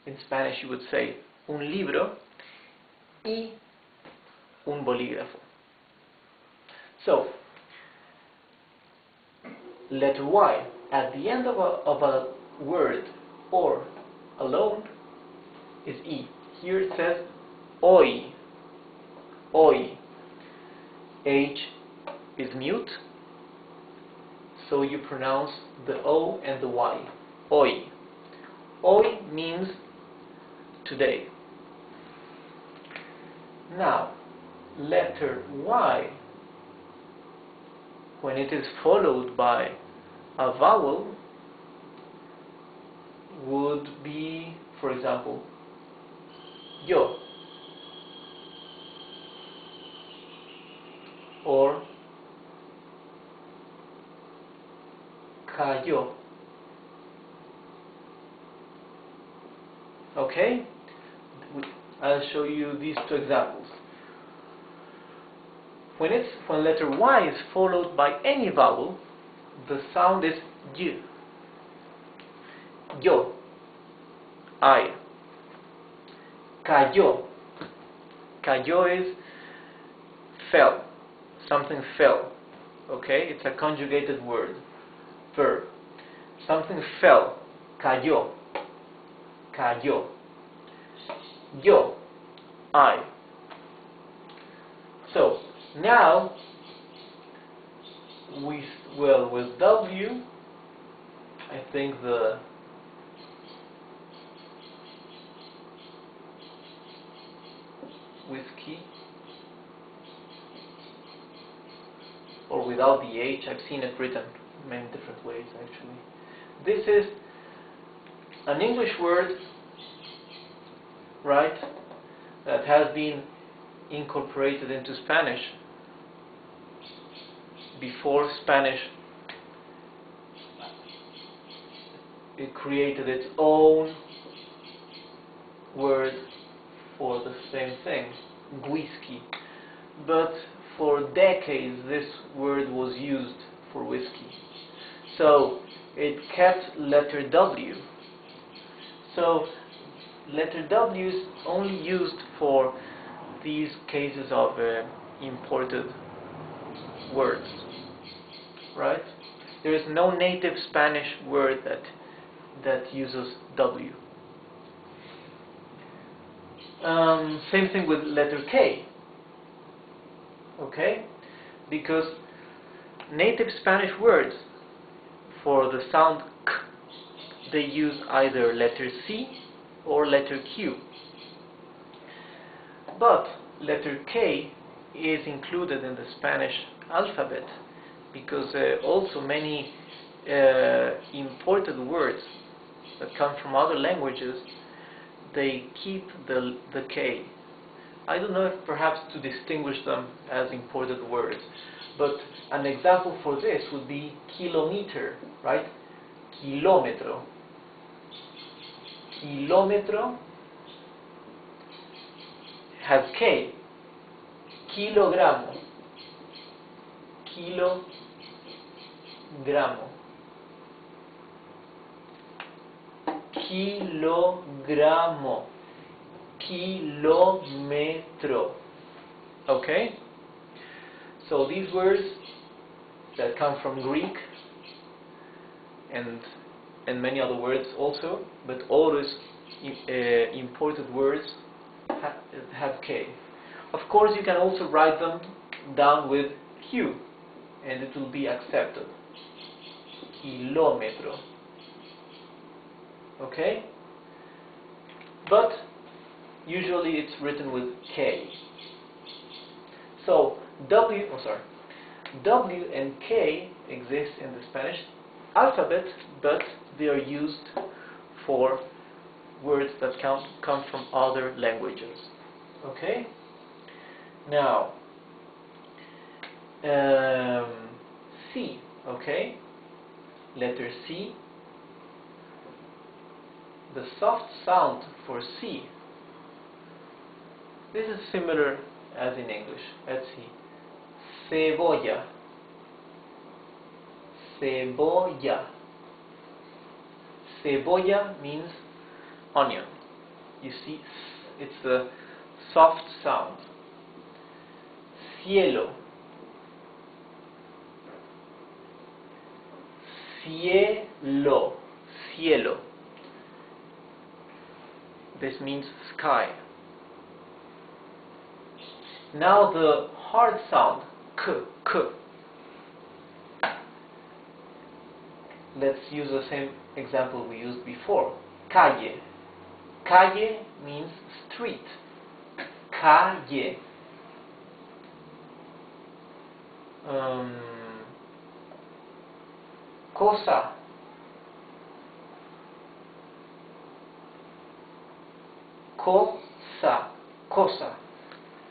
In Spanish you would say un libro y un bolígrafo. So, letter Y at the end of a word or alone is E. Here it says hoy. Hoy. H is mute, so you pronounce the O and the Y. Hoy. Hoy means today. Now, letter Y, when it is followed by a vowel, would be, for example, yo, or cayó. Okay? I'll show you these two examples. When letter Y is followed by any vowel, the sound is y. Yo, I. Cayó. Cayó is fell. Something fell. Okay? It's a conjugated word. Verb. Something fell. Cayó. Cayó. Yo. I. So, now, with W, I think the whiskey, or without the H, I've seen it written many different ways actually. This is an English word, right, that has been incorporated into Spanish before Spanish it created its own word for the same thing, whiskey. But for decades this word was used for whiskey. So it kept letter W. So letter W is only used for these cases of imported words, right? There is no native Spanish word that uses W. Same thing with letter K. Okay? Because native Spanish words for the sound K, they use either letter C or letter Q. But letter K is included in the Spanish alphabet because also many imported words that come from other languages, they keep the K. I don't know if perhaps to distinguish them as imported words, but an example for this would be kilometer, right? Kilómetro. Kilómetro has K. Kilogramo. Kilogramo. Kilogramo. Kilómetro. Okay? So these words that come from Greek and many other words also, but all those imported words have K. Of course, you can also write them down with Q, and it will be accepted. Kilómetro. Okay? But usually it's written with K. So W and K exist in the Spanish alphabet, but they are used for words that come from other languages. Okay? Now, C, okay? Letter C. The soft sound for C. This is similar as in English. Let's see. Cebolla. Cebolla. Cebolla means onion. You see, it's the soft sound. Cielo. Cielo. Cielo. This means sky. Now the hard sound, k. Let's use the same example we used before. Calle. Calle means street. Calle. Cosa. Cosa. Cosa.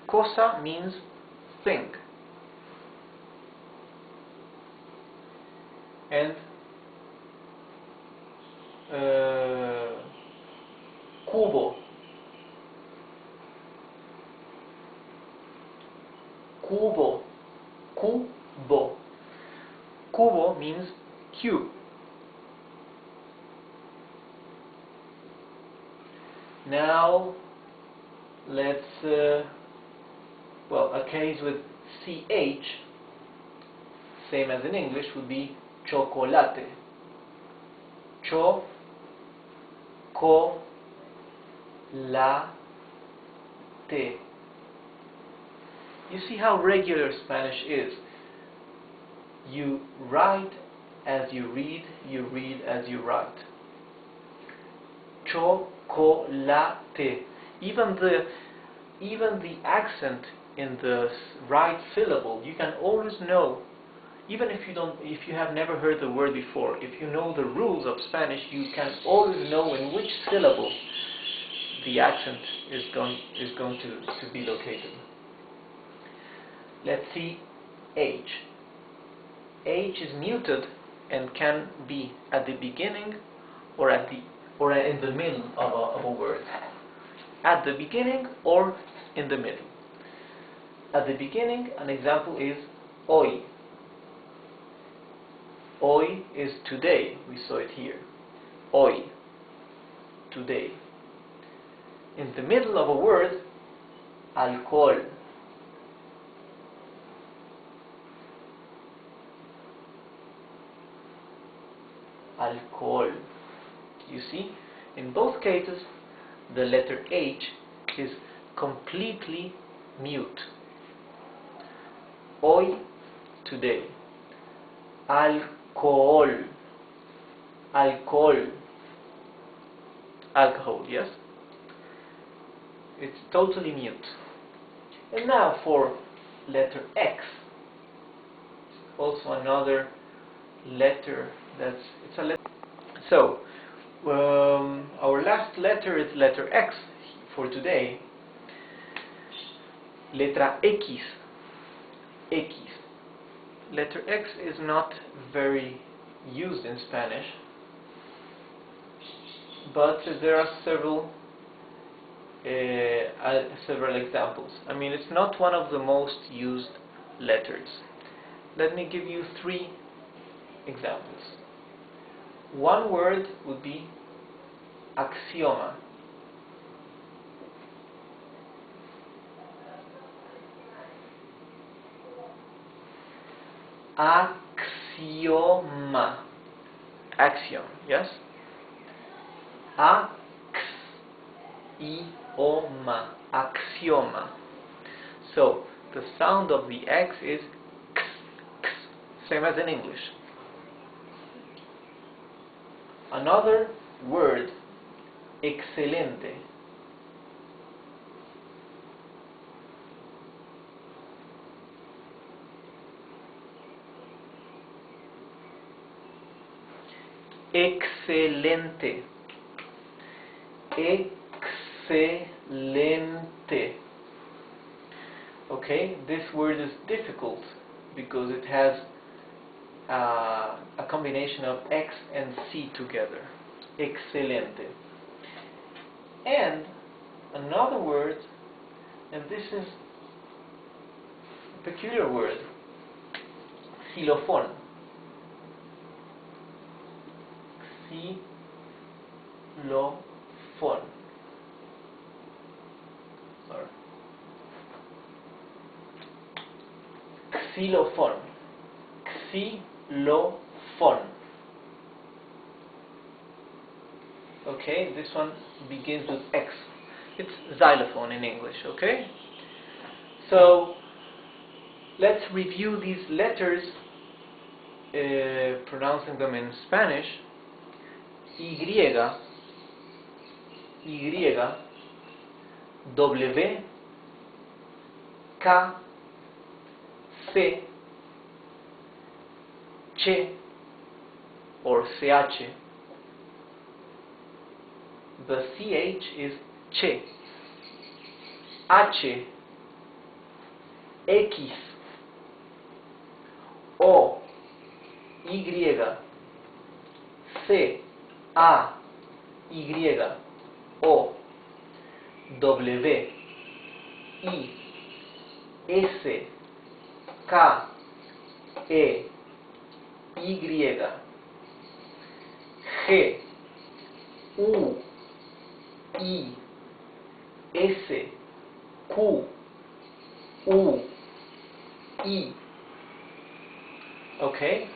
Cosa means thing. And cubo. Cubo. Cubo. Cubo means cube. Now let's a case with CH, same as in English, would be chocolate. Chocolate. You see how regular Spanish is. You write as you read as you write. Chocolate. Even the accent in the right syllable, you can always know. Even if you have never heard the word before, if you know the rules of Spanish, you can always know in which syllable the accent is going to be located. Let's see H. H is muted and can be at the beginning or in the middle of a word. At the beginning or in the middle. At the beginning, an example is hoy. Hoy is today. We saw it here. Hoy. Today. In the middle of a word, alcohol. Alcohol. You see, in both cases, the letter H is completely mute. Hoy, today. Alcohol. Alcohol. Alcohol, yes? It's totally mute. And now for letter X. Also another letter it's a letter. So, our last letter is letter X for today. Letra X. X. Letter X is not very used in Spanish, but there are several examples. I mean, it's not one of the most used letters. Let me give you 3 examples. One word would be axioma. Axioma. Axiom, yes? Axioma. Axioma. So, the sound of the X is X, X, same as in English. Another word, excelente. Excelente. Excelente. Okay, this word is difficult because it has a combination of X and C together. Excelente. And another word, and this is a peculiar word, xylophone. Xylophone. Sorry. Xylophone. Xylophone. Okay, this one begins with X. It's xylophone in English, okay? So, let's review these letters, pronouncing them in Spanish. Y, W, K, C, Ch or CH. The CH is Che. H, X, O, Y, C, A, Y, O, W, I, S, K, E, Y, G, U, I, S, Q, U, I. Okay?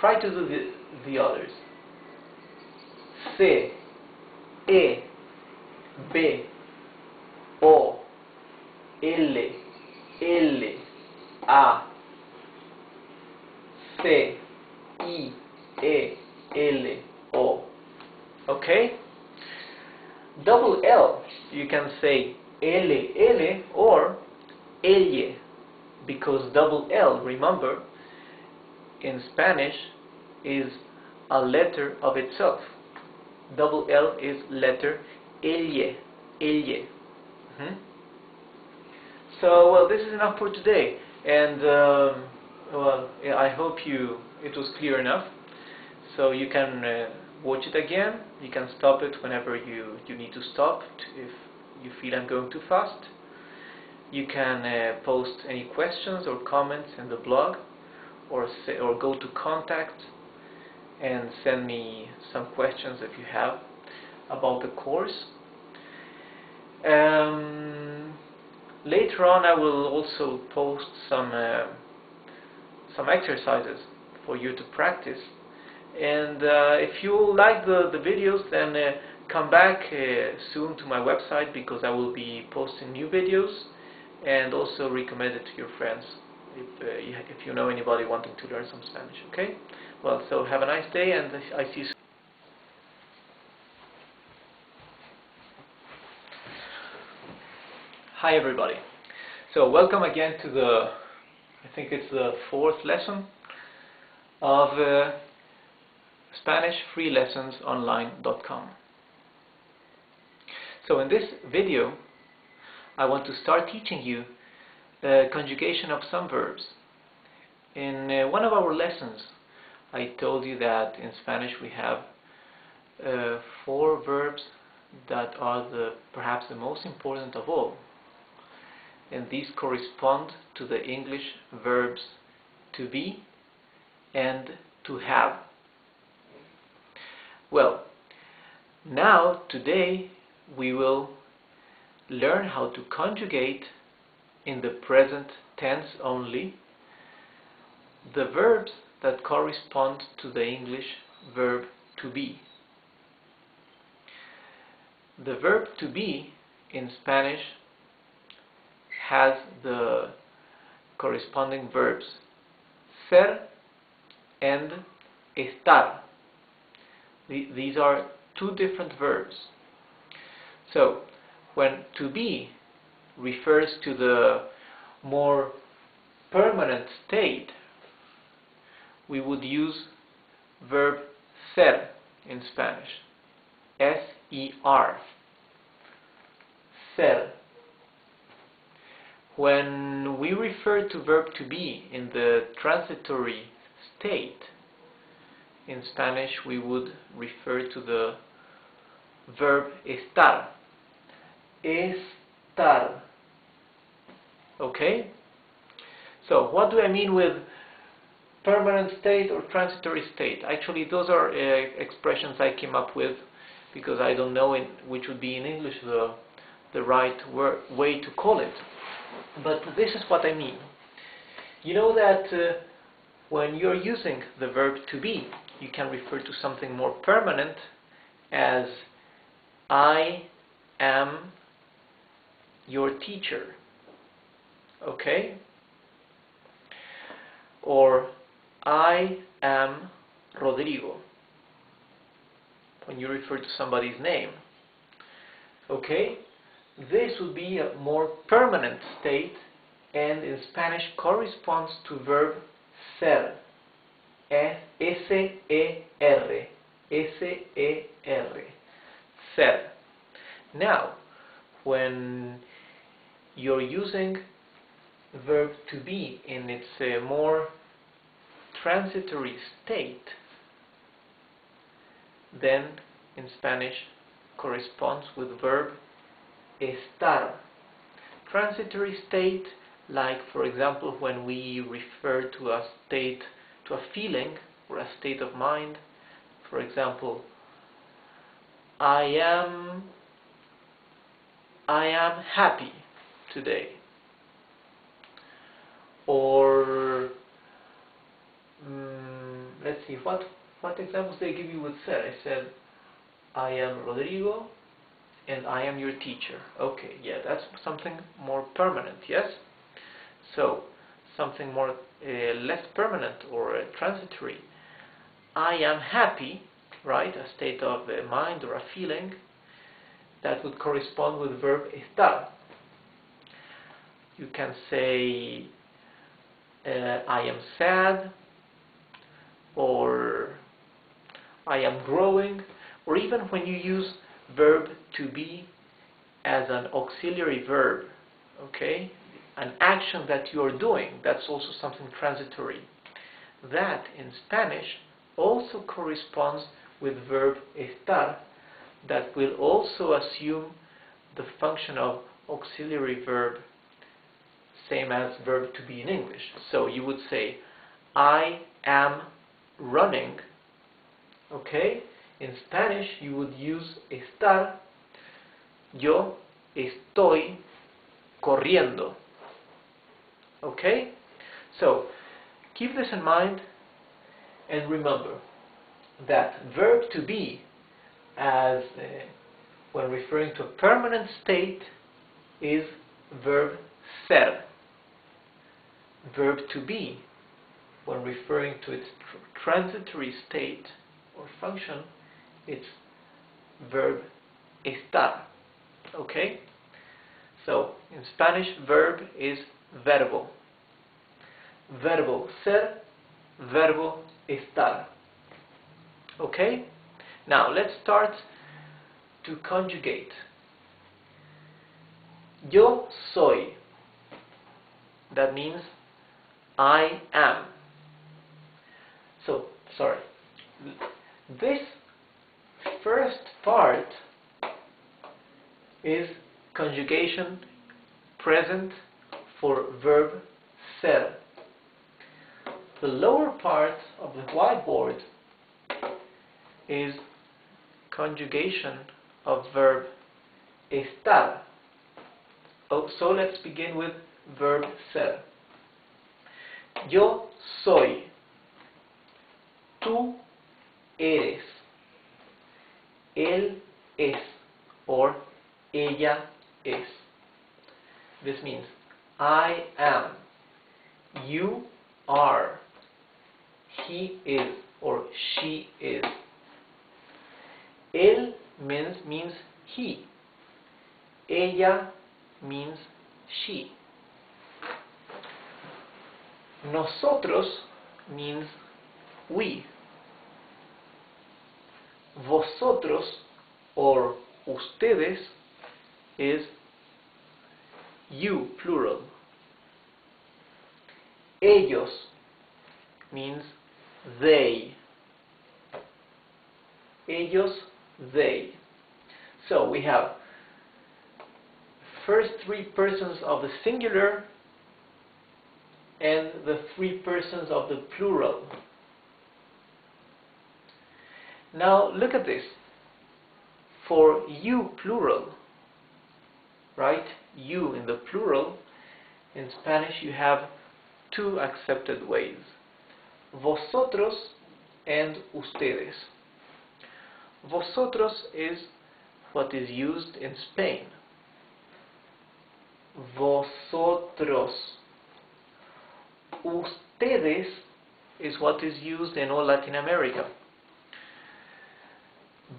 Try to do the others. C, E, B, O, L, L, A, C, I, E, L, O. Okay? Double L, you can say L, L or elle, because double L, remember, in Spanish is a letter of itself. Double L is letter elle, elle. So, well, this is enough for today, and well, I hope it was clear enough. So you can watch it again. You can stop it whenever you need to stop if you feel I'm going too fast. You can post any questions or comments in the blog, or go to contact and send me some questions if you have about the course. Later on, I will also post some exercises for you to practice. And if you like the videos, then come back soon to my website, because I will be posting new videos, and also recommend it to your friends if you know anybody wanting to learn some Spanish. Okay? Well, so have a nice day, and I see you soon. Hi everybody. So welcome again to I think it's the 4th lesson of SpanishFreeLessonsOnline.com. So in this video, I want to start teaching you conjugation of some verbs. In one of our lessons, I told you that in Spanish we have four verbs that are perhaps the most important of all, and these correspond to the English verbs to be and to have. Well, now today we will learn how to conjugate in the present tense only the verbs that correspond to the English verb to be. The verb to be in Spanish has the corresponding verbs ser and estar. These are two different verbs. So, when to be refers to the more permanent state, we would use verb ser in Spanish. S-E-R. Ser. When we refer to verb to be in the transitory state, in Spanish we would refer to the verb estar. Estar. Okay? So, what do I mean with permanent state or transitory state? Actually, those are expressions I came up with because I don't know which would be in English the right way to call it. But this is what I mean. You know that when you're using the verb to be, you can refer to something more permanent as I am your teacher. Okay? Or I am Rodrigo, when you refer to somebody's name. Okay? This would be a more permanent state, and in Spanish corresponds to verb ser. S-E-R. S-E-R. Ser. Now, when you're using verb to be in its more transitory state, then in Spanish corresponds with verb estar. Transitory state, like for example when we refer to a state, to a feeling or a state of mind. For example, I am happy today. Or let's see, what examples they give you with ser? I said I am Rodrigo and I am your teacher. Okay, yeah, that's something more permanent, yes? So, something more less permanent or transitory. I am happy, right? A state of mind or a feeling that would correspond with verb estar. You can say I am sad, or I am growing, or even when you use verb to be as an auxiliary verb, okay? An action that you are doing, that's also something transitory. That in Spanish also corresponds with verb estar, that will also assume the function of auxiliary verb, same as verb to be in English. So you would say, I am running, okay? In Spanish you would use estar, yo estoy corriendo, okay? So keep this in mind and remember that verb to be, as when referring to a permanent state, is verb ser. Verb to be, when referring to its transitory state or function, it's verb estar. Okay? So, in Spanish, verb is verbo. Verbo ser, verbo estar. Okay? Now, let's start to conjugate. Yo soy. That means I am. So, sorry. This first part is conjugation present for verb ser. The lower part of the whiteboard is conjugation of verb estar. Oh, so let's begin with verb ser. Yo soy. Tú eres. Él es. Or ella es. This means I am. You are. He is or she is. Él means he. Ella means she. Nosotros means we. Vosotros or ustedes is you, plural. Ellos means they. Ellos, they. So we have first three persons of the singular and the three persons of the plural. Now look at this. For you, plural, right? You in the plural, in Spanish you have two accepted ways. Vosotros and ustedes. Vosotros is what is used in Spain. Vosotros. Ustedes is what is used in all Latin America.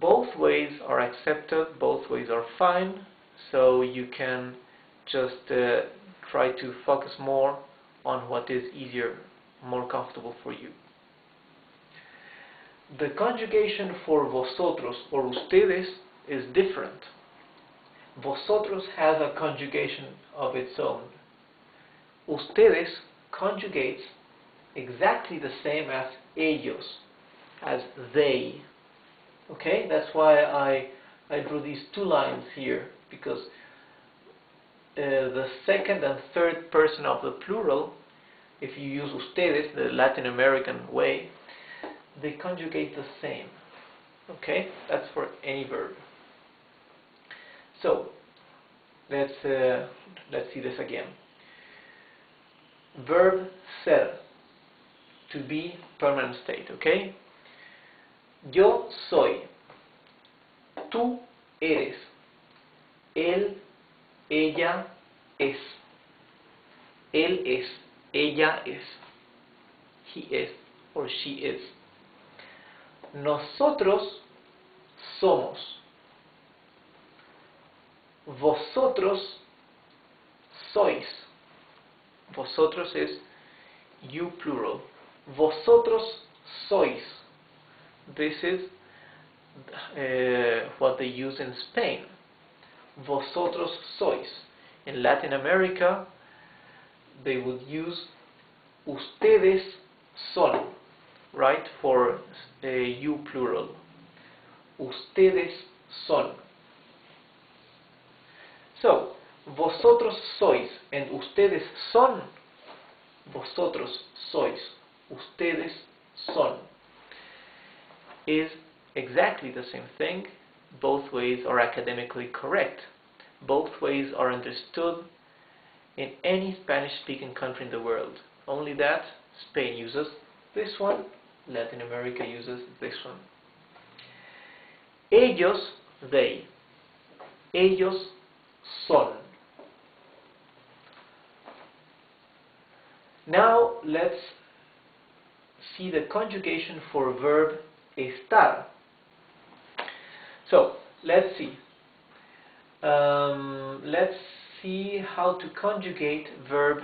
Both ways are accepted, both ways are fine, so you can just try to focus more on what is easier, more comfortable for you. The conjugation for vosotros or ustedes is different. Vosotros has a conjugation of its own. Ustedes conjugates exactly the same as ellos, as they. Okay, that's why I drew these two lines here, because the second and third person of the plural, if you use ustedes, the Latin American way, they conjugate the same. Okay, that's for any verb. So let's see this again. Verb ser, to be, permanent state. Okay. Yo soy. Tú eres. Él, ella es. Él es. Ella es. He is or she is. Nosotros somos. Vosotros sois. Vosotros is you, plural. Vosotros sois. This is what they use in Spain. Vosotros sois. In Latin America, they would use ustedes son, right, for you, plural. Ustedes son. So, vosotros sois and ustedes son. Vosotros sois. Ustedes son. Is exactly the same thing. Both ways are academically correct. Both ways are understood in any Spanish-speaking country in the world. Only that Spain uses this one, Latin America uses this one. Ellos, they. Ellos son. Now let's see the conjugation for verb estar. So let's see. Let's see how to conjugate verb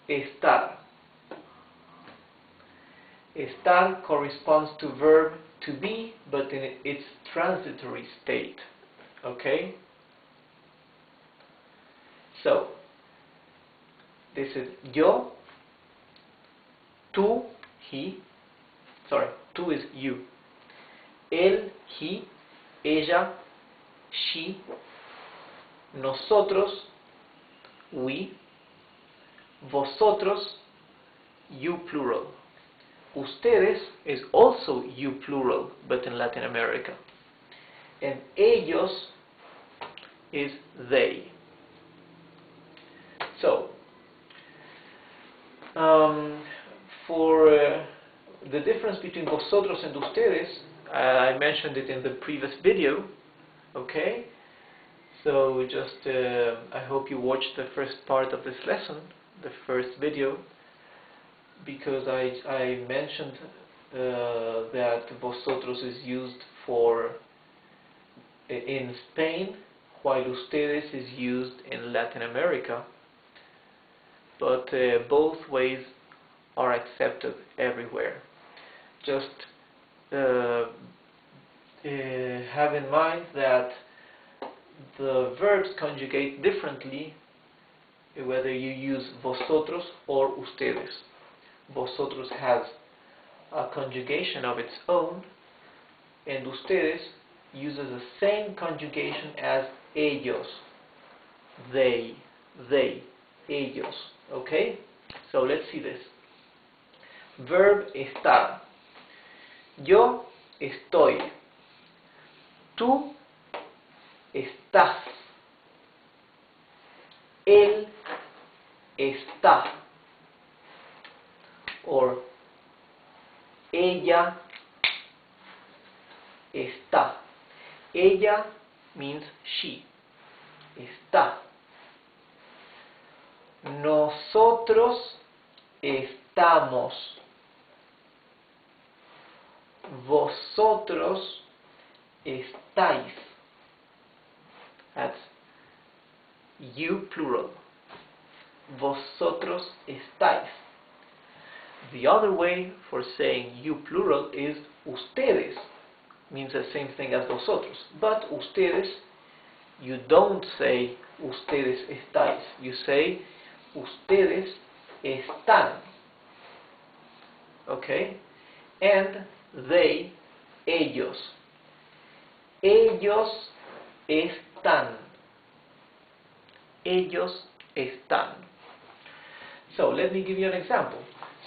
estar. Estar corresponds to verb to be, but in its transitory state. Okay? So, this is yo, tú, he, sorry, tú is you, él, he, ella, she, nosotros, we, vosotros, you plural. Ustedes is also you plural, but in Latin America. And ellos is they. So, for the difference between vosotros and ustedes, I mentioned it in the previous video, okay? So just, I hope you watched the first part of this lesson, the first video, because I mentioned that vosotros is used for in Spain, while ustedes is used in Latin America, but both ways are accepted everywhere. Just have in mind that the verbs conjugate differently whether you use vosotros or ustedes. Vosotros has a conjugation of its own, and ustedes uses the same conjugation as ellos. They, ellos. Okay? So let's see this. Verb estar. Yo estoy. Tú estás. Él está. Or ella está. Ella means she. Está. Nosotros estamos. Vosotros estáis. That's you plural. Vosotros estáis. The other way for saying you plural is ustedes. Means the same thing as vosotros. But ustedes, you don't say ustedes estáis. You say ustedes están. Okay? And they, ellos. Ellos están. Ellos están. So let me give you an example.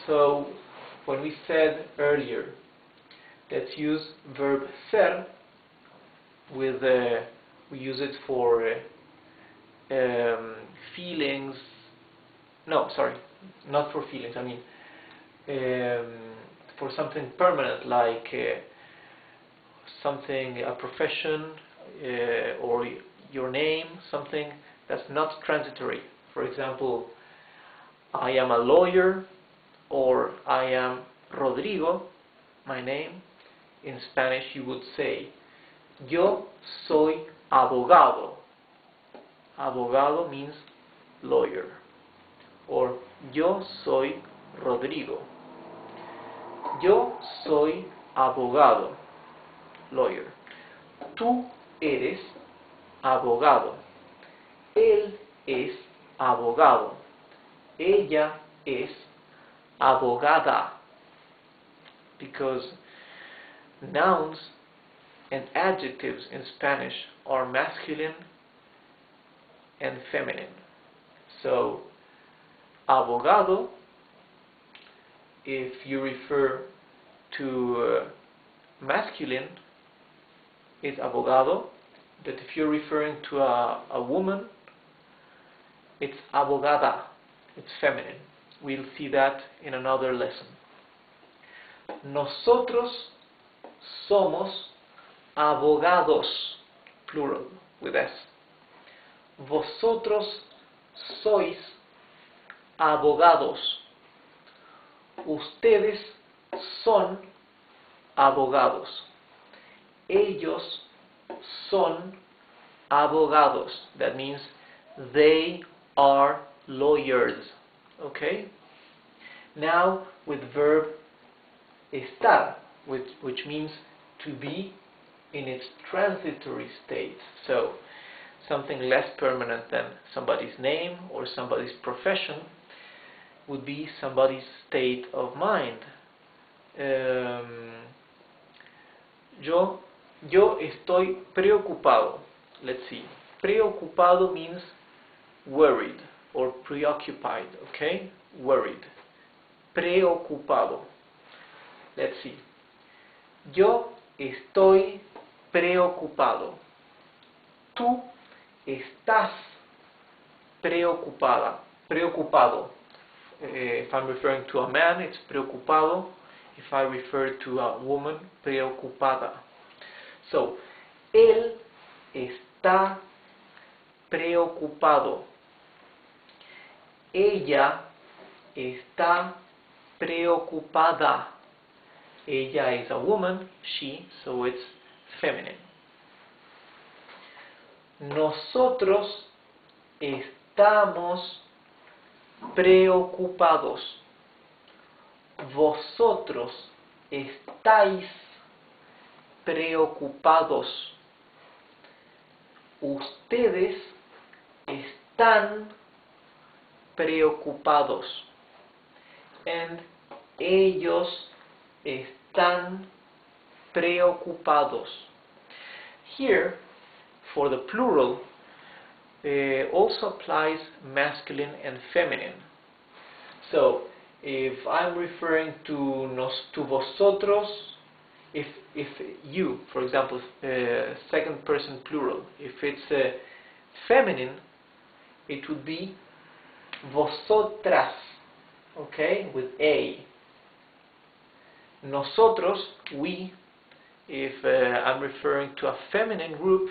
So when we said earlier, let's use verb ser with we use it for feelings. No, sorry, not for feelings. I mean for something permanent, like something, a profession, or your name, something that's not transitory. For example, I am a lawyer, or I am Rodrigo, my name. In Spanish you would say, yo soy abogado. Abogado means lawyer. Or yo soy Rodrigo. Yo soy abogado, lawyer. Tú eres abogado. Él es abogado. Ella es abogada. Because nouns and adjectives in Spanish are masculine and feminine. So, abogado, if you refer to masculine, is abogado, but if you're referring to a woman, it's abogada, it's feminine. We'll see that in another lesson. Nosotros somos abogados, plural, with S. Vosotros sois abogados. Ustedes son abogados. Ellos son abogados. That means they are lawyers. Okay? Now with verb estar, which means to be in its transitory state. So something less permanent than somebody's name or somebody's profession would be somebody's state of mind. Yo Yo estoy preocupado. Let's see. Preocupado means worried or preoccupied, okay? Worried. Preocupado. Let's see. Yo estoy preocupado. Tú estás preocupada. Preocupado. If I'm referring to a man, it's preocupado. If I refer to a woman, preocupada. So, él está preocupado. Ella está preocupada. Ella is a woman, she, so it's feminine. Nosotros estamos preocupados. Vosotros estáis preocupados. Ustedes están preocupados. And ellos están preocupados. Here, for the plural, also applies masculine and feminine. So, if I'm referring to vosotros, if you, for example, second person plural, if it's feminine, it would be vosotras, okay, with a. Nosotros, we, if I'm referring to a feminine group,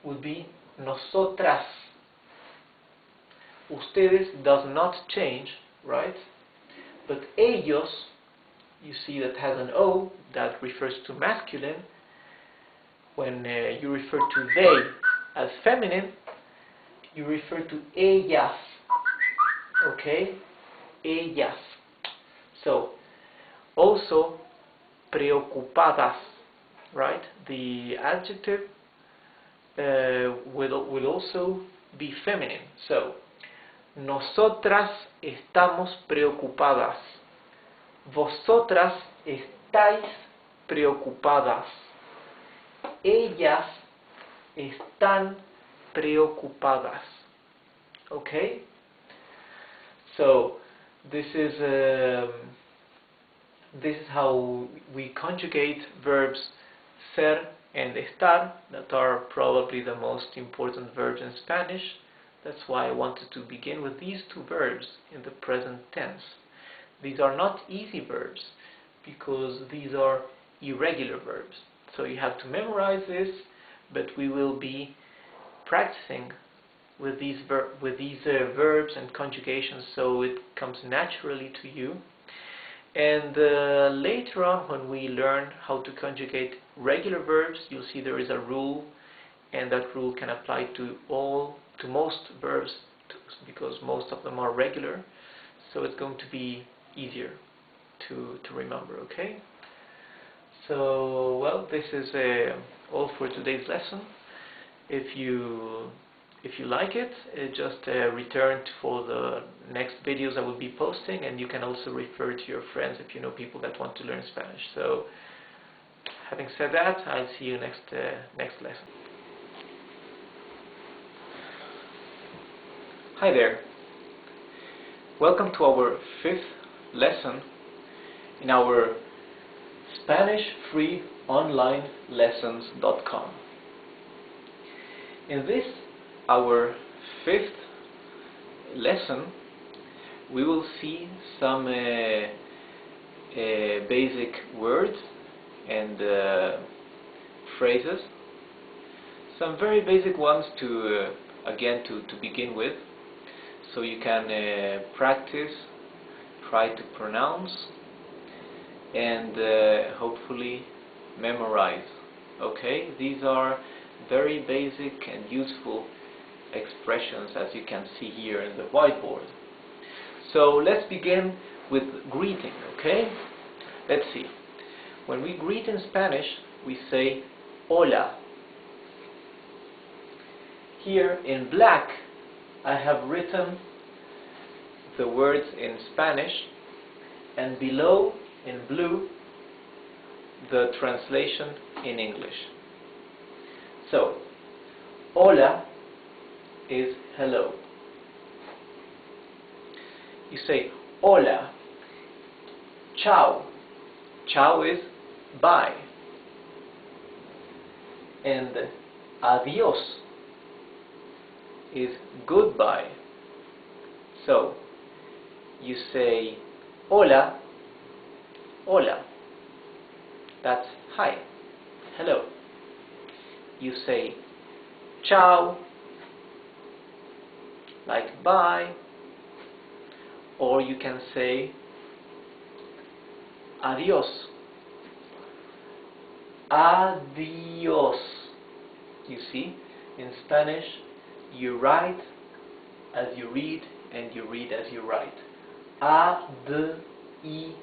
would be nosotras. Ustedes does not change, right? But ellos, you see that has an O, that refers to masculine. When you refer to they as feminine, you refer to ellas, okay? Ellas. So, also preocupadas, right? The adjective will also be feminine. So, nosotras estamos preocupadas. Vosotras estáis preocupadas. Ellas están preocupadas. Okay? So, this is how we conjugate verbs ser and estar, that are probably the most important verbs in Spanish. That's why I wanted to begin with these two verbs in the present tense. These are not easy verbs because these are irregular verbs. So you have to memorize this, but we will be practicing with these verbs and conjugations, so it comes naturally to you. And later on, when we learn how to conjugate regular verbs, you'll see there is a rule, and that rule can apply to most verbs, because most of them are regular. So it's going to be easier to remember. Okay. So, well, this is all for today's lesson. If you like it, just return for the next videos I will be posting, and you can also refer to your friends if you know people that want to learn Spanish. So, having said that, I'll see you next lesson. Hi there. Welcome to our 5th lesson in our Spanish free online lessons.com. In this, our 5th lesson, we will see some basic words and phrases, some very basic ones to begin with, so you can practice, try to pronounce, and hopefully memorize. Okay, these are very basic and useful expressions, as you can see here in the whiteboard. So let's begin with greeting. Okay, let's see. When we greet in Spanish, we say hola. Here in black, I have written the words in Spanish, and below in blue the translation in English. So, hola is hello. You say hola, ciao. Ciao is bye. And adios is goodbye. So, you say hola, hola. That's hi, hello. You say ciao, like bye, or you can say adios. Adios. You see, in Spanish, you write as you read, and you read as you write. Adios.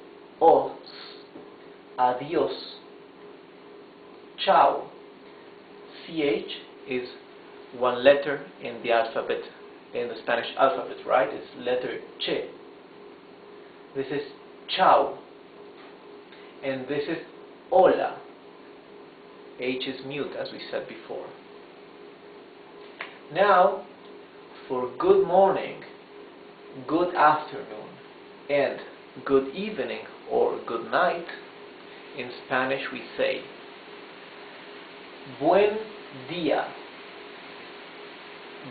Adios. Ciao. CH is one letter in the alphabet, in the Spanish alphabet, right? It's letter Che. This is ciao. And this is hola. H is mute, as we said before. Now, for good morning, good afternoon, and good evening or good night, in Spanish we say buen día.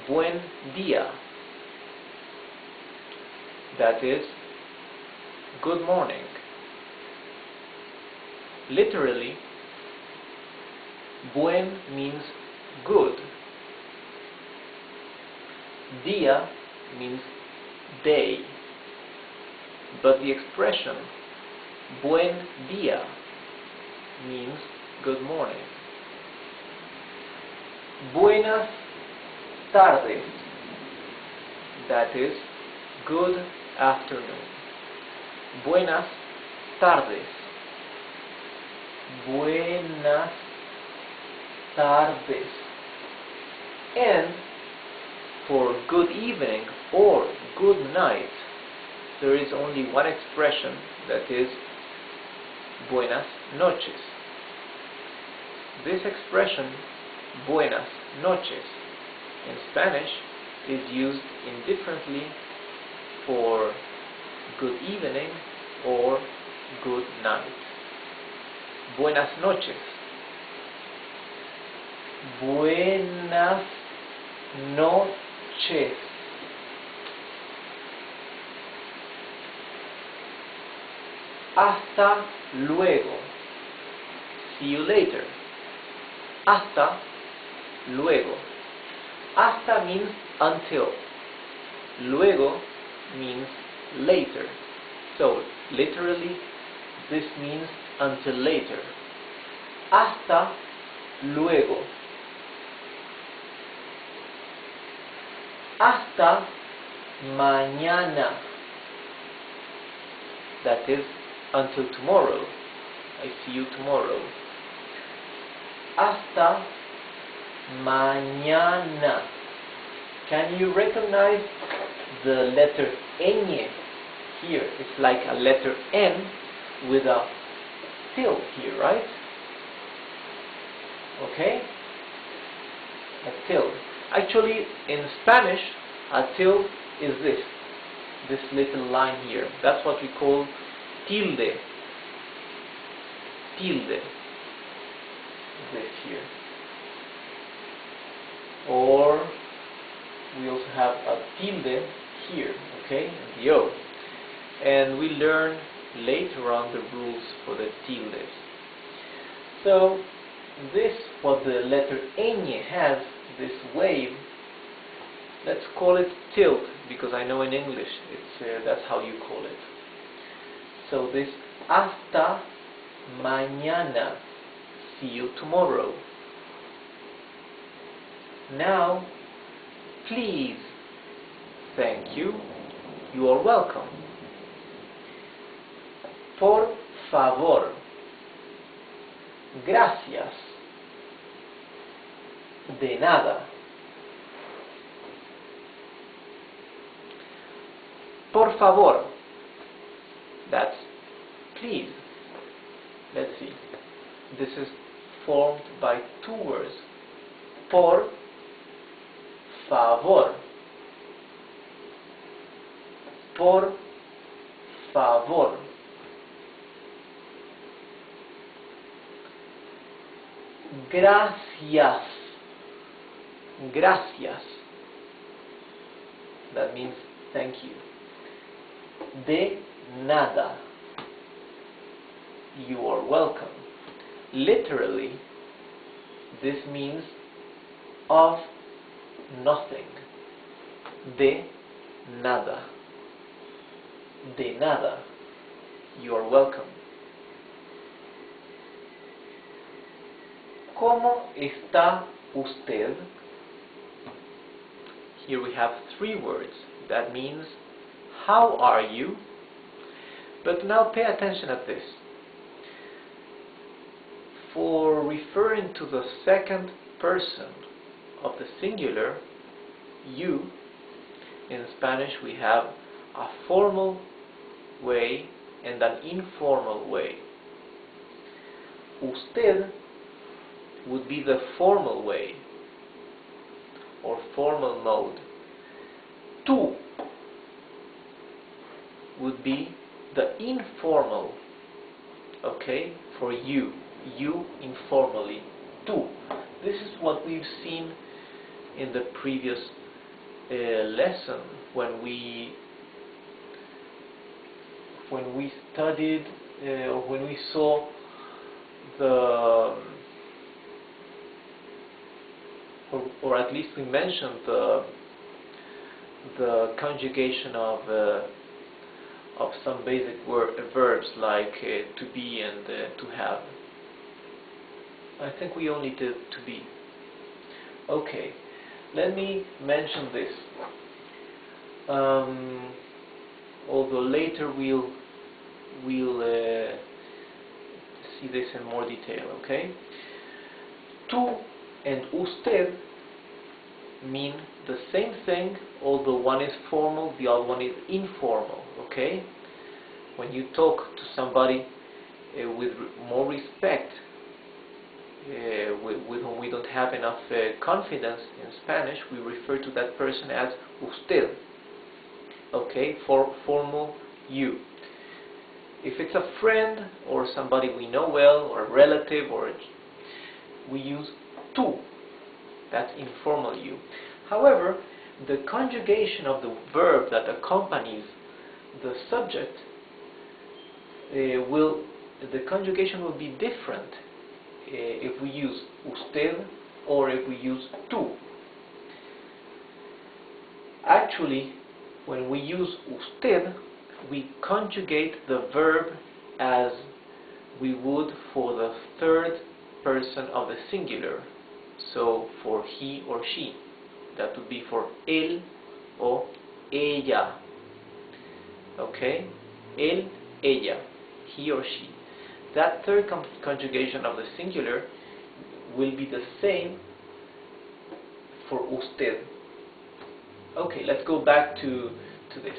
Buen día. That is good morning. Literally, buen means good. Día means day. But the expression buen día means good morning. Buenas tardes. That is good afternoon. Buenas tardes. Buenas tardes. And for good evening or good night, there is only one expression, that is buenas noches. This expression, buenas noches, in Spanish is used indifferently for good evening or good night. Buenas noches. Buenas noches. Hasta luego. See you later. Hasta luego. Hasta means until. Luego means later. So, literally, this means until later. Hasta luego. Hasta mañana. That is, until tomorrow. I see you tomorrow. Hasta mañana. Can you recognize the letter ñ here? It's like a letter N with a tilde here, right? Okay? A tilde. Actually, in Spanish, a tilde is this little line here. That's what we call tilde. Tilde. This here. Or we also have a tilde here, okay, the O. And we learn later on the rules for the tildes. So this, what the letter ñ has, this wave, let's call it tilde, because I know in English it's that's how you call it. So this hasta mañana, see you tomorrow. Now, please, thank you, you are welcome. Por favor, gracias, de nada. Por favor, that's please. Let's see. this is formed by two words. Por favor. Por favor. Gracias. Gracias. That means thank you. De nada. You are welcome. Literally, this means of nothing. De nada. De nada. You are welcome. ¿Cómo está usted? Here we have three words. That means, how are you? But now pay attention at this. For referring to the second person of the singular, you, in Spanish we have a formal way and an informal way. Usted would be the formal way or formal mode. Tú would be the informal, okay, for you informally. Tú. This is what we've seen in the previous lesson when we studied or when we saw the or at least we mentioned the conjugation of some basic verbs like to be and to have. I think we only did to be. Okay, let me mention this. Although later we'll see this in more detail. Okay. Tú and usted mean the same thing, although one is formal, the other one is informal. Okay. When you talk to somebody with more respect, with whom we don't have enough confidence in Spanish, we refer to that person as usted. Okay, for formal you. If it's a friend or somebody we know well or a relative, or we use tú. That's informal you. However, the conjugation of the verb that accompanies the subject the conjugation will be different if we use usted or if we use tú. Actually, when we use usted, we conjugate the verb as we would for the third person of the singular. So for he or she, that would be for él or ella. Okay? Él, ella, he or she. That third conjugation of the singular will be the same for usted. Okay, let's go back to this.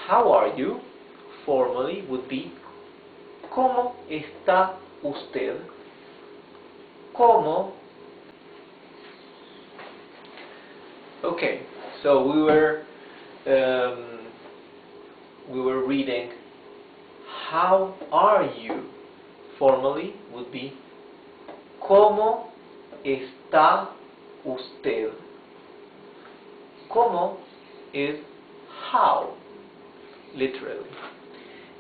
How are you? Formally would be ¿Cómo está usted? ¿Cómo? Okay, so we were reading how are you? Formally would be ¿Cómo está usted? ¿Cómo is how, literally.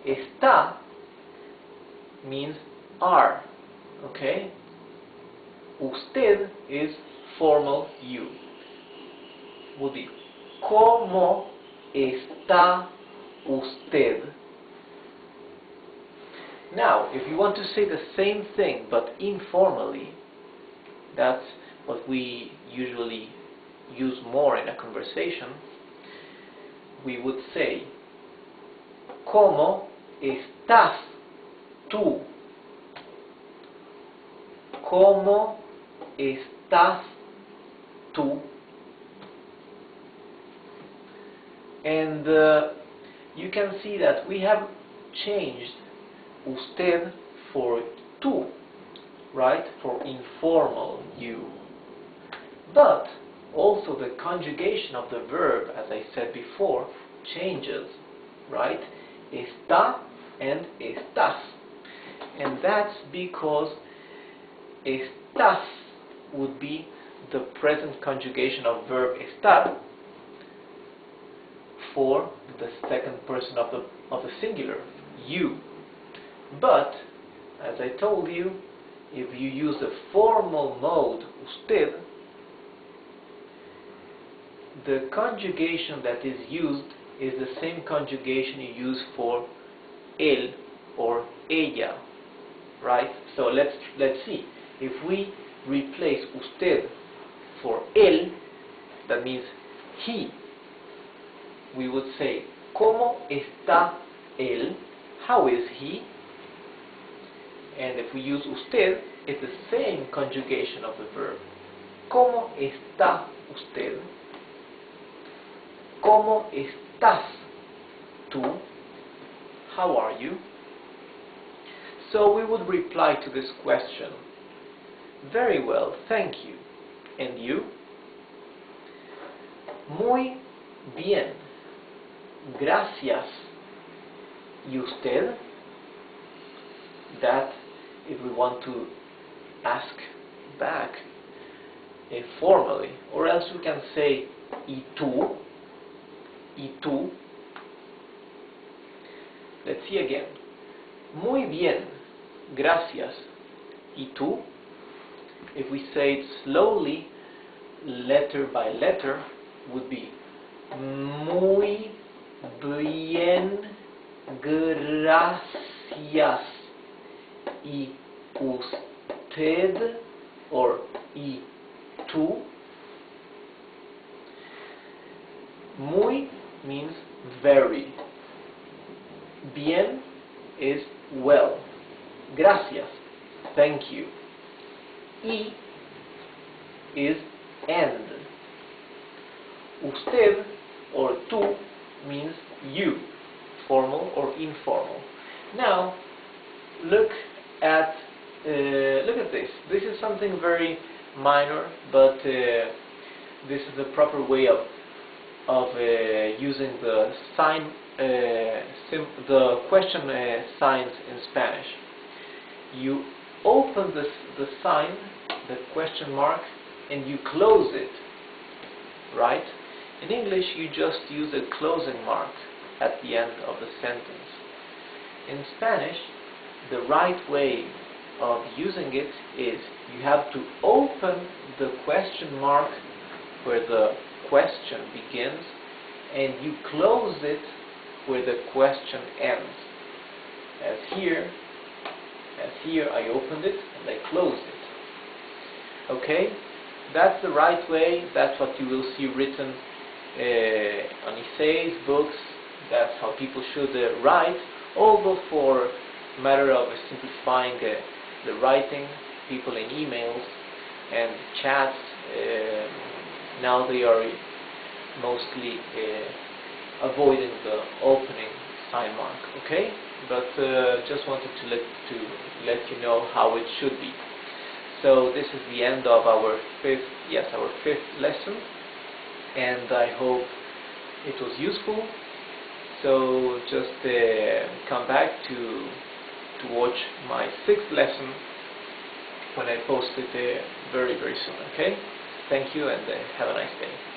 Está means are, okay? Usted is formal you. Would be ¿Cómo está usted? Now, if you want to say the same thing but informally, that's what we usually use more in a conversation, we would say ¿Cómo estás tú? ¿Cómo estás tú? And you can see that we have changed usted for tú, right, for informal you. But also the conjugation of the verb, as I said before, changes, right? Está and estás. And that's because estás would be the present conjugation of verb estar for the second person of the singular, you. But, as I told you, if you use the formal mode, usted, the conjugation that is used is the same conjugation you use for él or ella, right? So let's see. If we replace usted for él, that means he, we would say, ¿Cómo está él? How is he? And if we use usted, it's the same conjugation of the verb. ¿Cómo está usted? ¿Cómo estás tú? How are you? So we would reply to this question, very well, thank you. And you? Muy bien, gracias. ¿Y usted? That if we want to ask back informally, or else we can say ¿y tú? ¿Y tú? Let's see again. Muy bien, gracias. ¿Y tú? If we say it slowly, letter by letter, would be muy bien, gracias. ¿Y usted? Or ¿y tú? Muy means very. Bien is well. Gracias, thank you. Y is and. Usted or tú means you, formal or informal. Now, look at this. This is something very minor, but this is the proper way of using the sign, the question signs in Spanish. You open the sign, the question mark, and you close it, right? In English, you just use a closing mark at the end of the sentence. In Spanish, the right way of using it is you have to open the question mark where the question begins, and you close it where the question ends. As here I opened it and I closed it. Okay? That's the right way. That's what you will see written on essays, books. That's how people should write. Although for matter of simplifying the writing, people in emails and chats, now they are mostly avoiding the opening sign mark. Okay, but just wanted to let you know how it should be. So this is the end of our fifth lesson, and I hope it was useful. So just come back to watch my sixth lesson when I post it very soon. Okay, thank you, and have a nice day.